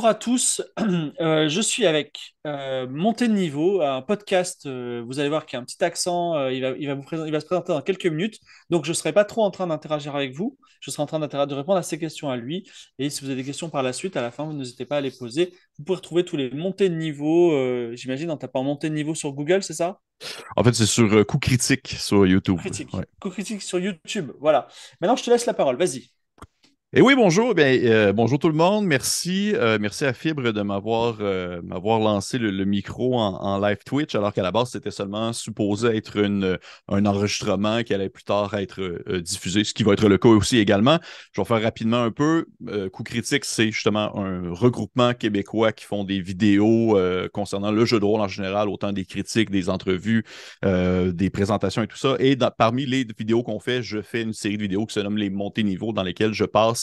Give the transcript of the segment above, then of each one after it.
Bonjour à tous, je suis avec Montée de Niveau, un podcast, vous allez voir qu'il y a un petit accent, il va se présenter dans quelques minutes, donc je ne serai pas trop en train d'interagir avec vous, je serai en train de répondre à ces questions à lui, et si vous avez des questions par la suite, à la fin, vous n'hésitez pas à les poser. Vous pouvez retrouver tous les Montées de Niveau, j'imagine, en tapant Montée de Niveau sur Google, c'est ça? En fait, c'est sur Coup Critique sur YouTube. Critique, Ouais. Co-critique sur YouTube, voilà. Maintenant, je te laisse la parole, vas-y. Et oui, bonjour. Bonjour tout le monde. Merci. Merci à Fibre de m'avoir lancé le micro en live Twitch, alors qu'à la base, c'était seulement supposé être un enregistrement qui allait plus tard être diffusé, ce qui va être le cas aussi également. Je vais faire rapidement un peu. Coup Critique, c'est justement un regroupement québécois qui font des vidéos concernant le jeu de rôle en général, autant des critiques, des entrevues, des présentations et tout ça. Et parmi les vidéos qu'on fait, je fais une série de vidéos qui se nomme les montées niveau, dans lesquelles je passe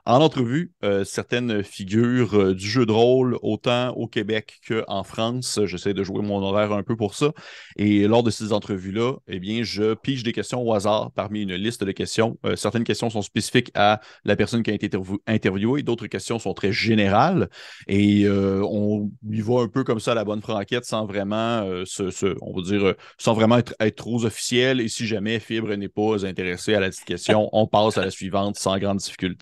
en entrevue certaines figures du jeu de rôle, autant au Québec qu'en France. J'essaie de jouer mon horaire un peu pour ça. Et lors de ces entrevues-là, eh bien, je pige des questions au hasard parmi une liste de questions. Certaines questions sont spécifiques à la personne qui a été interviewée, d'autres questions sont très générales. Et on y va un peu comme ça à la bonne franquette, sans vraiment on va dire, sans vraiment être trop officiel. Et si jamais Fibre n'est pas intéressé à la petite question, on passe à la suivante sans grande difficulté.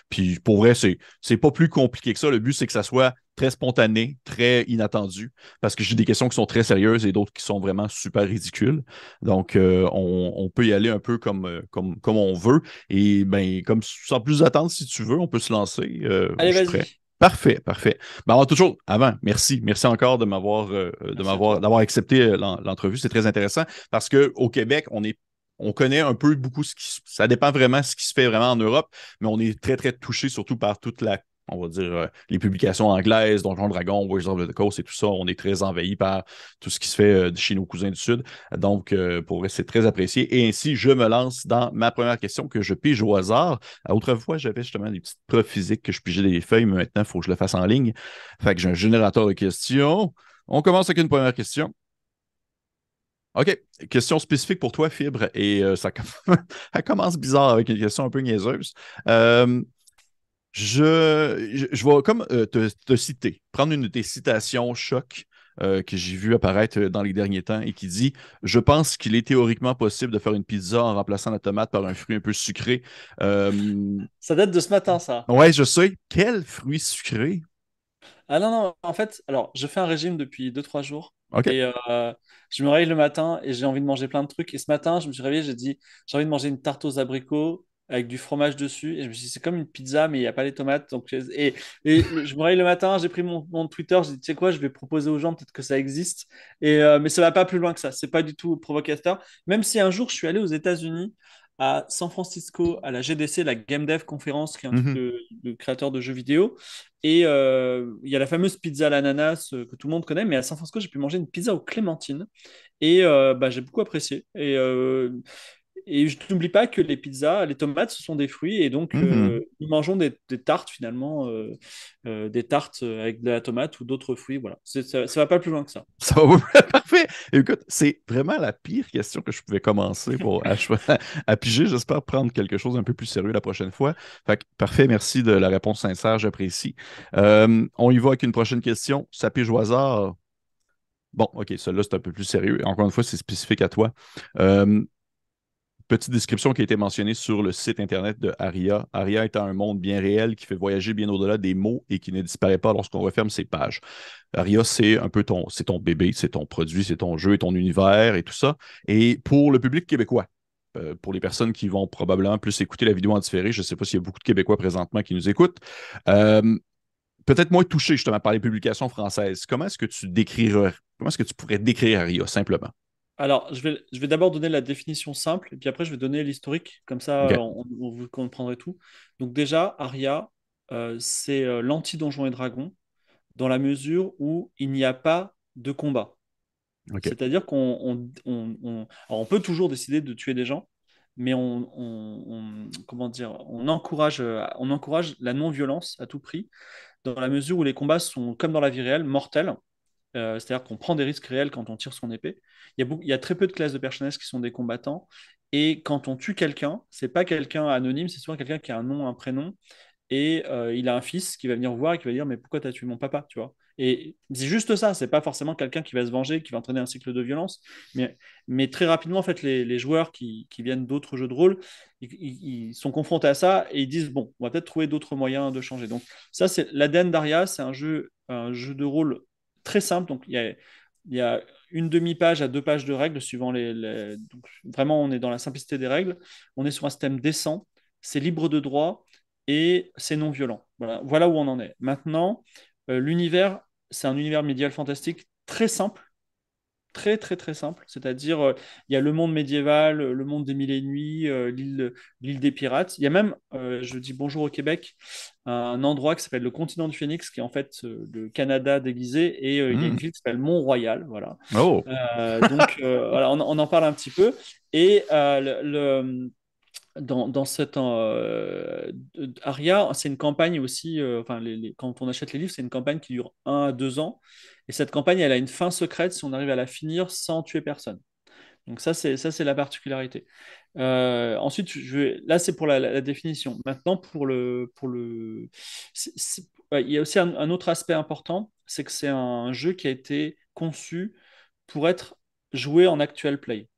Puis pour vrai, c'est pas plus compliqué que ça. Le but, c'est que ça soit très spontané, très inattendu, parce que j'ai des questions qui sont très sérieuses et d'autres qui sont vraiment super ridicules. Donc, on peut y aller un peu comme on veut. Et ben, comme sans plus attendre, si tu veux, on peut se lancer. Allez, Je suis prêt. vas-y. Parfait, parfait. Ben, alors, toujours, avant, merci. Merci encore Merci à toi. d'avoir accepté l'entrevue. C'est très intéressant parce qu'au Québec, on connaît un peu beaucoup ça dépend vraiment de ce qui se fait vraiment en Europe, mais on est très, très touché surtout par on va dire, les publications anglaises, Donjons Dragon, Wizards of the Coast et tout ça. On est très envahi par tout ce qui se fait chez nos cousins du Sud. Donc, pour vrai, c'est très apprécié. Et ainsi, je me lance dans ma première question que je pige au hasard. Autrefois, j'avais justement des petites preuves physiques que je pigeais des feuilles, mais maintenant, il faut que je le fasse en ligne. Fait que j'ai un générateur de questions. On commence avec une première question. OK. Question spécifique pour toi, Fibre, et ça commence bizarre avec une question un peu niaiseuse. Euh, je vais comme te citer, prendre une de tes citations choc que j'ai vu apparaître dans les derniers temps et qui dit: Je pense qu'il est théoriquement possible de faire une pizza en remplaçant la tomate par un fruit un peu sucré. Euh, Ça date de ce matin, ça. ouais, je sais. Quel fruit sucré? Ah non, non, en fait, alors, je fais un régime depuis 2 3 jours OK. et je me réveille le matin et j'ai envie de manger plein de trucs. Et ce matin, je me suis réveillé, j'ai dit, j'ai envie de manger une tarte aux abricots avec du fromage dessus. Et je me suis dit, c'est comme une pizza, mais il n'y a pas les tomates. Je me réveille le matin, j'ai pris mon Twitter, j'ai dit, tu sais quoi, je vais proposer aux gens, peut-être que ça existe. Mais ça va pas plus loin que ça. C'est pas du tout provocateur. Même si un jour, je suis allé aux États-Unis, à San Francisco, à la GDC, la Game Dev Conference, qui est un truc Mhm. de créateurs de jeux vidéo. Et il y a la fameuse pizza à l'ananas que tout le monde connaît, mais à San Francisco, j'ai pu manger une pizza aux clémentines et bah, j'ai beaucoup apprécié. Et je n'oublie pas que les pizzas, les tomates, ce sont des fruits et donc Mhm. nous mangeons des tartes finalement, des tartes avec de la tomate ou d'autres fruits. Voilà, ça va pas plus loin que ça. Ça va parfait. Écoute, c'est vraiment la pire question que je pouvais commencer à piger. J'espère prendre quelque chose un peu plus sérieux la prochaine fois. Fait que, parfait, merci de la réponse sincère, j'apprécie. On y va avec une prochaine question. Ça pige au hasard. Bon, OK, celle-là, c'est un peu plus sérieux. Encore une fois, c'est spécifique à toi. Euh, Petite description qui a été mentionnée sur le site internet de Aria. Aria est un monde bien réel qui fait voyager bien au-delà des mots et qui ne disparaît pas lorsqu'on referme ses pages. Aria, c'est un peu c'est ton bébé, c'est ton produit, c'est ton jeu et ton univers et tout ça. Et pour le public québécois, pour les personnes qui vont probablement plus écouter la vidéo en différé, je ne sais pas s'il y a beaucoup de Québécois présentement qui nous écoutent, euh, peut-être moins touchés justement par les publications françaises. Comment est-ce que tu pourrais décrire Aria simplement? Alors, je vais d'abord donner la définition simple, et puis après, je vais donner l'historique, comme ça, OK. vous comprendrez tout. Donc déjà, Aria, c'est l'anti-Donjons et Dragons, dans la mesure où il n'y a pas de combat. OK. C'est-à-dire alors, on peut toujours décider de tuer des gens, mais comment dire, on encourage la non-violence à tout prix, dans la mesure où les combats sont, comme dans la vie réelle, mortels. C'est-à-dire qu'on prend des risques réels quand on tire son épée. Il y a très peu de classes de personnages qui sont des combattants. Et quand on tue quelqu'un, c'est pas quelqu'un anonyme, c'est souvent quelqu'un qui a un nom, un prénom. et il a un fils qui va venir voir et qui va dire mais pourquoi t'as tué mon papa, tu vois. Et c'est juste ça, c'est pas forcément quelqu'un qui va se venger, qui va entraîner un cycle de violence, mais, très rapidement en fait les joueurs qui viennent d'autres jeux de rôle, ils sont confrontés à ça et ils disent bon, on va peut-être trouver d'autres moyens de changer. Donc ça c'est l'ADN d'Aria, c'est un jeu de rôle très simple, donc il y a une demi-page à 2 pages de règles suivant donc, vraiment on est dans la simplicité des règles, on est sur un système décent, c'est libre de droit et c'est non violent. Voilà, voilà où on en est. Maintenant, l'univers, c'est un univers médiéval fantastique très simple, très très très simple. C'est-à-dire, il y a le monde médiéval, le monde des mille et une nuits, l'île des pirates. Il y a même, je dis bonjour au Québec, un endroit qui s'appelle le continent du Phénix, qui est en fait le Canada déguisé, et il y a une Hmm. ville qui s'appelle Mont-Royal. Voilà. Oh, Donc, voilà, on en parle un petit peu. Et dans cette Aria, c'est une campagne aussi, enfin, quand on achète les livres, c'est une campagne qui dure 1 à 2 ans. Et cette campagne, elle a une fin secrète si on arrive à la finir sans tuer personne. Donc ça c'est la particularité. Ensuite, là c'est pour la définition. Maintenant ouais, il y a aussi un autre aspect important, c'est que c'est un jeu qui a été conçu pour être joué en actual play.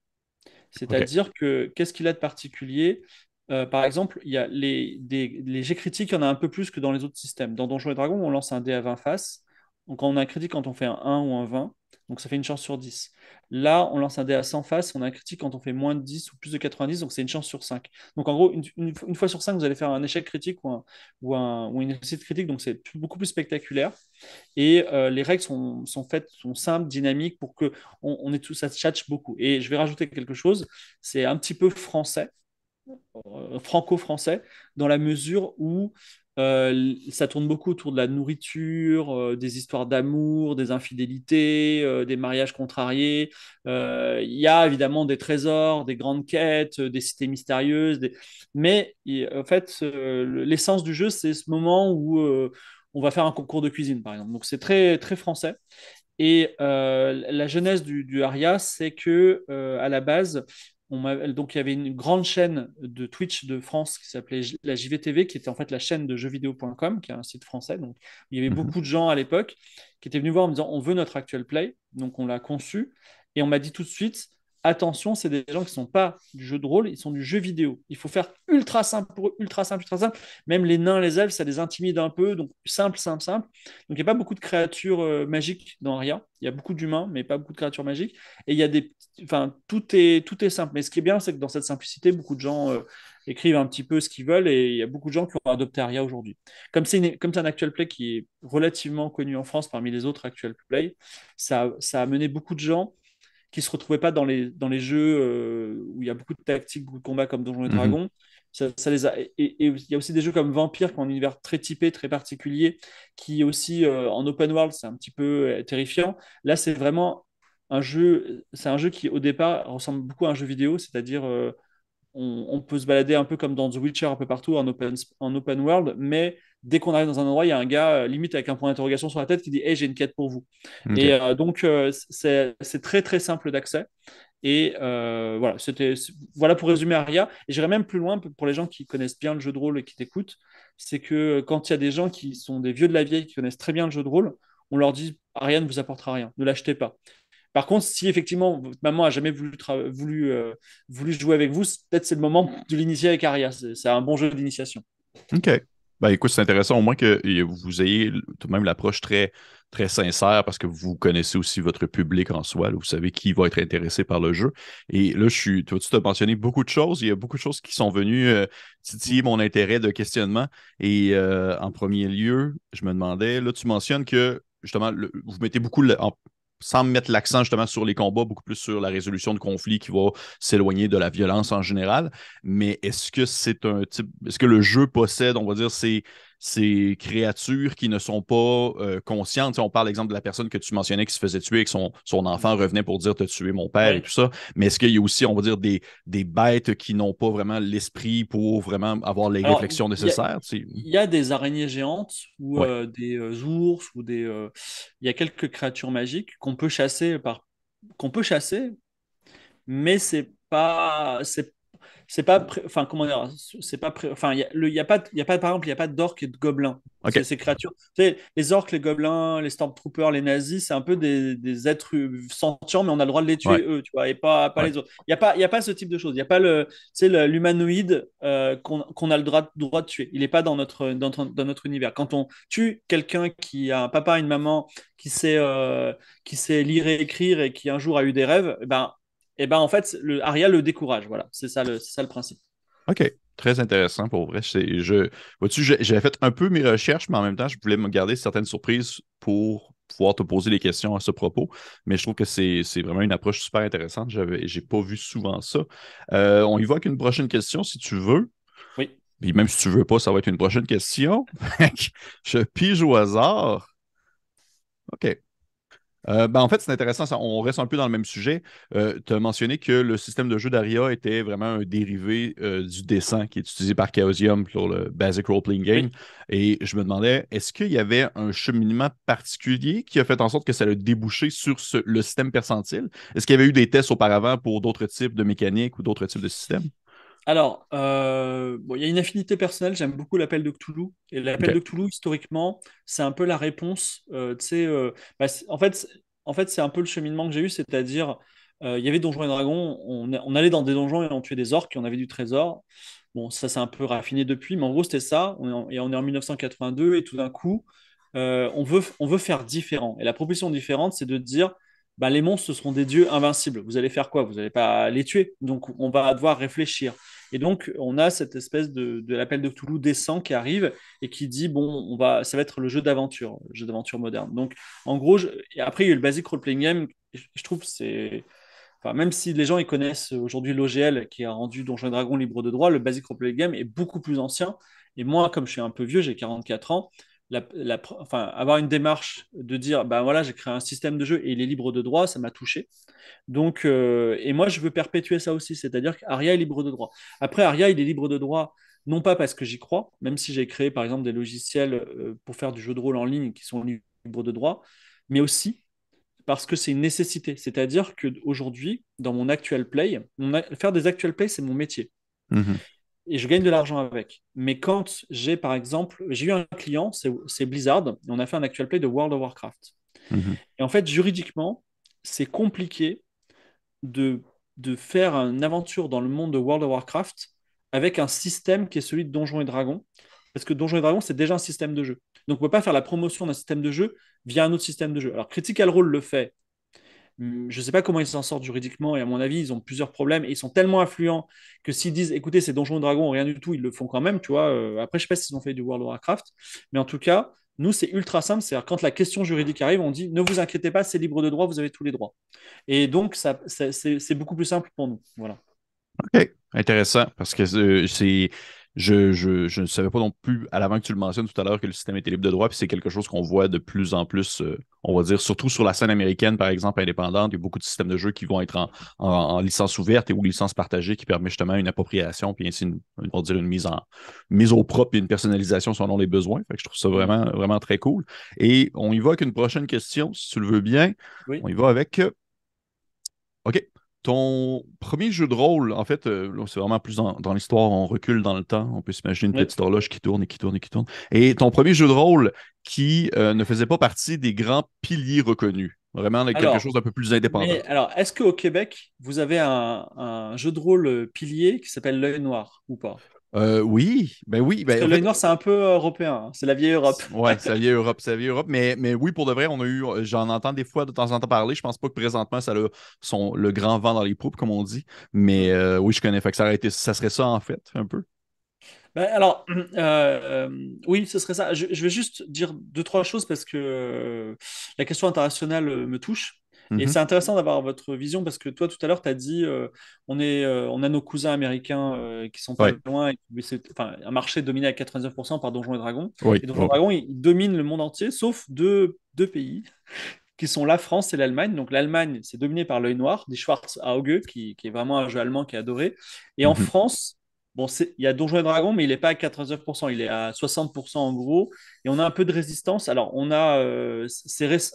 OK. C'est-à-dire que qu'est-ce qu'il a de particulier? Par exemple, il y a les jets critiques, il y en a un peu plus que dans les autres systèmes. Dans Donjons et Dragons, on lance un dé à 20 faces. Donc, quand on a un critique, quand on fait un 1 ou un 20, donc ça fait une chance sur 10. Là, on lance un dé à 100 faces, on a un critique quand on fait moins de 10 ou plus de 90, donc c'est une chance sur 5. Donc, en gros, une fois sur 5, vous allez faire un échec critique ou une réussite critique, donc c'est beaucoup plus spectaculaire. Et les règles sont faites, sont simples, dynamiques pour que on ait tout ça tchatche beaucoup. Et je vais rajouter quelque chose, c'est un petit peu français, franco-français, dans la mesure où ça tourne beaucoup autour de la nourriture, des histoires d'amour, des infidélités, des mariages contrariés. Il y a évidemment des trésors, des grandes quêtes, des cités mystérieuses, mais en fait, l'essence du jeu, c'est ce moment où on va faire un concours de cuisine, par exemple. Donc c'est très, très français. Et la genèse du Aria, c'est que à la base, donc il y avait une grande chaîne de Twitch de France qui s'appelait la JVTV, qui était en fait la chaîne de jeuxvideo.com, qui est un site français. Donc il y avait Mhm. beaucoup de gens à l'époque qui étaient venus voir en me disant on veut notre actual play. Donc on l'a conçu et on m'a dit tout de suite attention, c'est des gens qui ne sont pas du jeu de rôle, ils sont du jeu vidéo. Il faut faire ultra simple pour eux, ultra simple, ultra simple. Même les nains, les elfes, ça les intimide un peu. Donc simple, simple, simple. Donc, il n'y a pas beaucoup de créatures magiques dans Aria. Il y a beaucoup d'humains, mais pas beaucoup de créatures magiques. Et il y a enfin, tout est simple. Mais ce qui est bien, c'est que dans cette simplicité, beaucoup de gens écrivent un petit peu ce qu'ils veulent et il y a beaucoup de gens qui ont adopté Aria aujourd'hui. Comme c'est un actual play qui est relativement connu en France parmi les autres actual play, ça a mené beaucoup de gens qui ne se retrouvaient pas dans les jeux où il y a beaucoup de tactiques, beaucoup de combats comme Donjons et Mhm. Dragons. Ça les a... et il y a aussi des jeux comme Vampire qui ont un univers très typé, très particulier, qui aussi en open world, c'est un petit peu terrifiant. Là, c'est un jeu qui au départ ressemble beaucoup à un jeu vidéo, c'est-à-dire on peut se balader un peu comme dans The Witcher un peu partout en open world, mais dès qu'on arrive dans un endroit, il y a un gars limite avec un point d'interrogation sur la tête qui dit hey, j'ai une quête pour vous. Et OK. donc, c'est très très simple d'accès. Et voilà, voilà pour résumer Aria. Et j'irai même plus loin pour les gens qui connaissent bien le jeu de rôle et qui t'écoutent. C'est que quand il y a des gens qui sont des vieux de la vieille, qui connaissent très bien le jeu de rôle, on leur dit Aria ne vous apportera rien, ne l'achetez pas. Par contre, si effectivement votre maman a jamais voulu jouer avec vous, peut-être c'est le moment de l'initier avec Aria. C'est un bon jeu d'initiation. OK. Ben, écoute, c'est intéressant au moins que vous ayez tout de même l'approche très, très sincère parce que vous connaissez aussi votre public en soi. Là. Vous savez qui va être intéressé par le jeu. Et là, tu as mentionné beaucoup de choses. Il y a beaucoup de choses qui sont venues titiller mon intérêt de questionnement. Et en premier lieu, je me demandais, là, tu mentionnes que justement, vous mettez beaucoup sans mettre l'accent justement sur les combats, beaucoup plus sur la résolution de conflits qui va s'éloigner de la violence en général. Mais est-ce que le jeu possède, on va dire, ces créatures qui ne sont pas conscientes? Tu sais, on parle, exemple, de la personne que tu mentionnais qui se faisait tuer et que son enfant revenait pour dire t'as tué mon père et Oui. tout ça. Mais est-ce qu'il y a aussi, on va dire, des bêtes qui n'ont pas vraiment l'esprit pour vraiment avoir les Alors, réflexions nécessaires? Tu sais? il y a des araignées géantes ou Ouais. des ours ou il y a quelques créatures magiques qu'on peut chasser, mais c'est pas, c'est pas, enfin comment dire, c'est pas, enfin il y a pas par exemple il y a pas d'orques et de gobelins. OK. Ces créatures, tu sais, les orques, les gobelins, les stormtroopers, les nazis, c'est un peu des êtres sentients, mais on a le droit de les Ouais. tuer eux, tu vois, et pas Ouais. les autres. Il y a pas ce type de choses. Il y a pas le, tu sais, l'humanoïde qu'on a le droit de tuer. Il est pas dans notre univers. Quand on tue quelqu'un qui a un papa, une maman, qui sait, euh, qui sait lire et écrire et qui un jour a eu des rêves, et ben en fait, Arya le décourage. Voilà, c'est ça le principe. OK. Très intéressant pour vrai. Vois-tu, j'avais fait un peu mes recherches, mais en même temps, je voulais me garder certaines surprises pour pouvoir te poser des questions à ce propos. Mais je trouve que c'est vraiment une approche super intéressante. J'ai pas vu souvent ça. On y va avec une prochaine question si tu veux. Oui. Puis même si tu veux pas, ça va être une prochaine question. Je pige au hasard. OK. En fait, c'est intéressant, on reste un peu dans le même sujet. Tu as mentionné que le système de jeu d'Aria était vraiment un dérivé du dessin qui est utilisé par Chaosium pour le Basic Role-Playing Game. Oui. Et je me demandais, est-ce qu'il y avait un cheminement particulier qui a fait en sorte que ça a débouché sur le système percentile? Est-ce qu'il y avait eu des tests auparavant pour d'autres types de mécaniques ou d'autres types de systèmes? Alors, bon, il y a une affinité personnelle. J'aime beaucoup l'appel de Cthulhu. Et l'appel OK. de Cthulhu, historiquement, c'est un peu la réponse. Tu sais, en fait, c'est un peu le cheminement que j'ai eu, c'est-à-dire, il y avait Donjons et Dragons. On allait dans des donjons et on tuait des orques et on avait du trésor. Bon, ça s'est un peu raffiné depuis, mais en gros, c'était ça. Et on est en 1982 et tout d'un coup, on veut faire différent. Et la proposition différente, c'est de dire, bah, les monstres, ce seront des dieux invincibles. Vous allez faire quoi? Vous n'allez pas les tuer. Donc, on va devoir réfléchir. Et donc, on a cette espèce de l'appel de Cthulhu descend qui arrive et qui dit, bon, ça va être le jeu d'aventure moderne. Donc, en gros, et après, il y a eu le basic role-playing game. Je trouve que c'est, enfin, même si les gens ils connaissent aujourd'hui l'OGL qui a rendu Donjons et Dragons libre de droit, le basic role-playing game est beaucoup plus ancien. Et moi, comme je suis un peu vieux, j'ai 44 ans, enfin, avoir une démarche de dire, ben voilà, j'ai créé un système de jeu et il est libre de droit, ça m'a touché. Donc, et moi, je veux perpétuer ça aussi, c'est-à-dire qu'Aria est libre de droit. Après, Aria, il est libre de droit, non pas parce que j'y crois, même si j'ai créé, par exemple, des logiciels pour faire du jeu de rôle en ligne qui sont libres de droit, mais aussi parce que c'est une nécessité. C'est-à-dire qu'aujourd'hui, dans mon actual play, faire des actual play, c'est mon métier. Mhm. Et je gagne de l'argent avec. Mais quand j'ai, par exemple, j'ai eu un client, c'est Blizzard, et on a fait un actual play de World of Warcraft. Mhm. Et en fait, juridiquement, c'est compliqué de, de faire une aventure dans le monde de World of Warcraft avec un système qui est celui de Donjons et Dragons. Parce que Donjons et Dragons, c'est déjà un système de jeu. Donc, on ne peut pas faire la promotion d'un système de jeu via un autre système de jeu. Alors, Critical Role le fait. Je ne sais pas comment ils s'en sortent juridiquement, et à mon avis, ils ont plusieurs problèmes, et ils sont tellement influents que s'ils disent, écoutez, c'est Donjons et Dragons, rien du tout, ils le font quand même, tu vois. Après, je ne sais pas s'ils ont fait du World of Warcraft, mais en tout cas, nous, c'est ultra simple, c'est-à-dire quand la question juridique arrive, on dit, ne vous inquiétez pas, c'est libre de droit, vous avez tous les droits. Et donc, c'est beaucoup plus simple pour nous. Voilà. OK. Intéressant, parce que je ne savais pas non plus, à l'avant que tu le mentionnes tout à l'heure, que le système était libre de droit, puis c'est quelque chose qu'on voit de plus en plus, on va dire, surtout sur la scène américaine, par exemple, indépendante. Il y a beaucoup de systèmes de jeux qui vont être en licence ouverte et ou licence partagée qui permet justement une appropriation, puis ainsi, on va dire, une mise au propre et une personnalisation selon les besoins. Fait que je trouve ça Mm. vraiment, vraiment très cool. Et on y va avec une prochaine question, si tu le veux bien. Oui. On y va avec. OK. Ton premier jeu de rôle, en fait, là, c'est vraiment plus dans l'histoire, on recule dans le temps. On peut s'imaginer une Oui. petite horloge qui tourne et qui tourne et qui tourne. Et ton premier jeu de rôle qui ne faisait pas partie des grands piliers reconnus. Vraiment quelque Alors, chose d'un peu plus indépendant. est-ce qu'au Québec, vous avez un jeu de rôle pilier qui s'appelle l'œil noir ou pas? Oui, Parce que en l'œil fait, noir, c'est un peu européen, hein. C'est la vieille Europe. ouais, c'est la vieille Europe, mais oui, pour de vrai, j'en entends des fois de temps en temps parler. Je pense pas que présentement, ça a le grand vent dans les poupes, comme on dit, mais Mm. oui, je connais. Fait que ça serait ça, en fait, un peu. Alors, oui, ce serait ça. Je vais juste dire deux, trois choses parce que la question internationale me touche. Et Mhm. c'est intéressant d'avoir votre vision parce que toi, tout à l'heure, tu as dit on a nos cousins américains qui sont pas Ouais. loin. Et c'est enfin, un marché dominé à 99% par Donjons et Dragons. Oui, Et Donjons oui, et oui. Dragons, ils dominent le monde entier, sauf deux pays qui sont la France et l'Allemagne. Donc l'Allemagne, c'est dominé par l'œil noir, des Schwarz Auge, qui est vraiment un jeu allemand qui est adoré. Et en Mhm. France, bon, il y a Donjons et Dragons, mais il n'est pas à 99%, il est à 60% en gros. Et on a un peu de résistance. Alors, on a,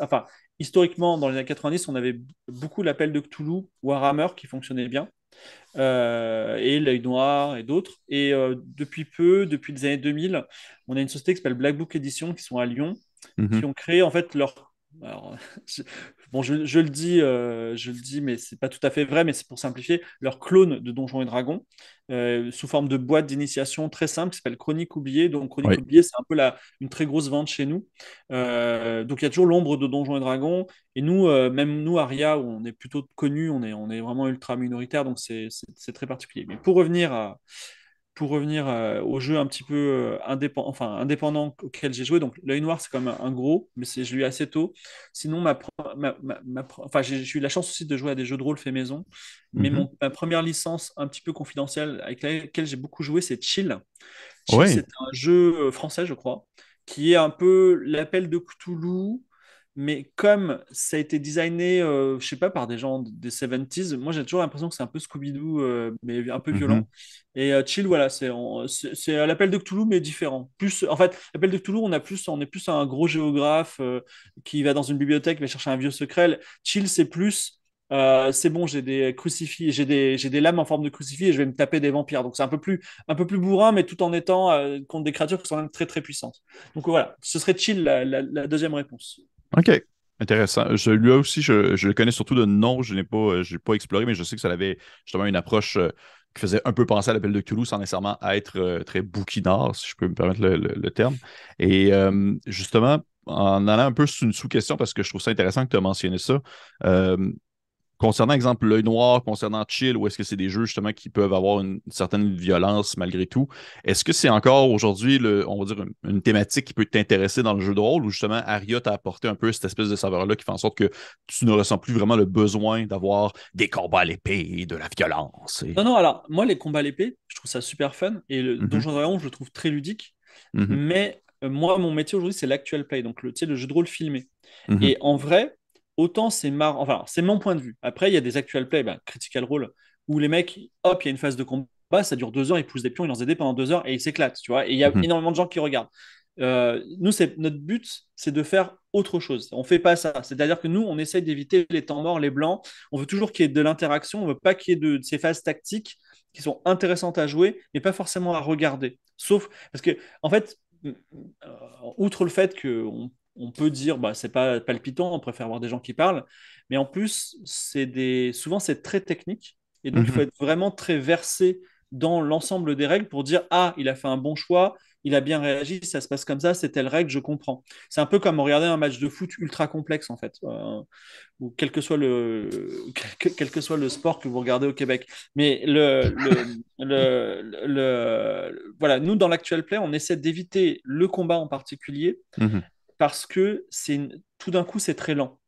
enfin, historiquement, dans les années 90, on avait beaucoup l'appel de Cthulhu, Warhammer, qui fonctionnait bien. et l'œil noir et d'autres. Et depuis peu, depuis les années 2000, on a une société qui s'appelle Black Book Edition qui sont à Lyon, qui Mhm. ont créé en fait leur. Alors, bon, je le dis, mais c'est pas tout à fait vrai, mais c'est pour simplifier leur clone de Donjons et Dragons sous forme de boîte d'initiation très simple qui s'appelle Chronique oubliée. Donc Chronique Oui. oubliée, c'est un peu une très grosse vente chez nous. Donc il y a toujours l'ombre de Donjons et Dragons. Et nous, même nous, Aria, où on est plutôt connus, on est vraiment ultra minoritaire, donc c'est très particulier. Mais pour revenir au jeu un petit peu indépendant auquel j'ai joué, donc l'œil noir, c'est quand même un gros, mais je l'ai eu assez tôt. Sinon, j'ai eu la chance aussi de jouer à des jeux de rôle fait maison, mais Mhm. ma première licence un petit peu confidentielle avec laquelle j'ai beaucoup joué, c'est Chill. Chill, Oui. c'est un jeu français, je crois, qui est un peu l'appel de Cthulhu, mais comme ça a été designé, je sais pas, par des gens des 70s, moi j'ai toujours l'impression que c'est un peu Scooby-Doo, mais un peu Mhm. violent. Et Chill, voilà, c'est à l'appel de Cthulhu, mais différent. Plus, en fait, l'appel de Cthulhu, on est plus un gros géographe qui va dans une bibliothèque, va chercher un vieux secret. Chill, c'est plus. C'est bon, j'ai des crucifix, j'ai des lames en forme de crucifix et je vais me taper des vampires. Donc c'est un peu plus bourrin, mais tout en étant contre des créatures qui sont même très très puissantes. Donc voilà, ce serait chill la deuxième réponse. OK. Intéressant. Lui aussi, je le connais surtout de nom. Je n'ai pas exploré, mais je sais que ça avait justement une approche qui faisait un peu penser à l'appel de Cthulhu sans nécessairement être très bouquinard, si je peux me permettre le terme. Et justement, en allant un peu sur une sous-question, parce que je trouve ça intéressant que tu as mentionné ça, euh, concernant, exemple, l'œil noir, concernant Chill, ou est-ce que c'est des jeux justement qui peuvent avoir une certaine violence malgré tout? Est-ce que c'est encore aujourd'hui, on va dire, une thématique qui peut t'intéresser dans le jeu de rôle, ou justement Aria t'a apporté un peu cette espèce de saveur-là qui fait en sorte que tu ne ressens plus vraiment le besoin d'avoir des combats à l'épée et de la violence? Non, non, alors moi les combats à l'épée, je trouve ça super fun et le Mhm, Donjon Dragon, je le trouve très ludique. mhm, Mais moi, mon métier aujourd'hui, c'est l'actual play, donc tu sais, le jeu de rôle filmé. mhm, Et en vrai, autant c'est marrant, enfin, c'est mon point de vue. Après, il y a des actual play, ben, Critical Role, où les mecs, hop, il y a une phase de combat, ça dure 2 heures, ils poussent des pions, ils lancent des dés pendant 2 heures et ils s'éclatent, tu vois. Et il y a mhm, énormément de gens qui regardent. Nous, notre but, c'est de faire autre chose. On fait pas ça. C'est-à-dire que nous, on essaye d'éviter les temps morts, les blancs. On veut toujours qu'il y ait de l'interaction. On veut pas qu'il y ait de ces phases tactiques qui sont intéressantes à jouer, mais pas forcément à regarder. Sauf parce que, en fait, outre le fait qu'on on peut dire bah c'est pas palpitant, on préfère voir des gens qui parlent, mais en plus souvent c'est très technique et donc il faut mhm, être vraiment très versé dans l'ensemble des règles pour dire ah il a fait un bon choix, il a bien réagi, ça se passe comme ça, c'est telle règle, je comprends. C'est un peu comme regarder un match de foot ultra complexe en fait, ou quel que soit le sport que vous regardez au Québec. Mais voilà, nous dans l'actuel play, on essaie d'éviter le combat en particulier mhm. parce que tout d'un coup c'est très lent.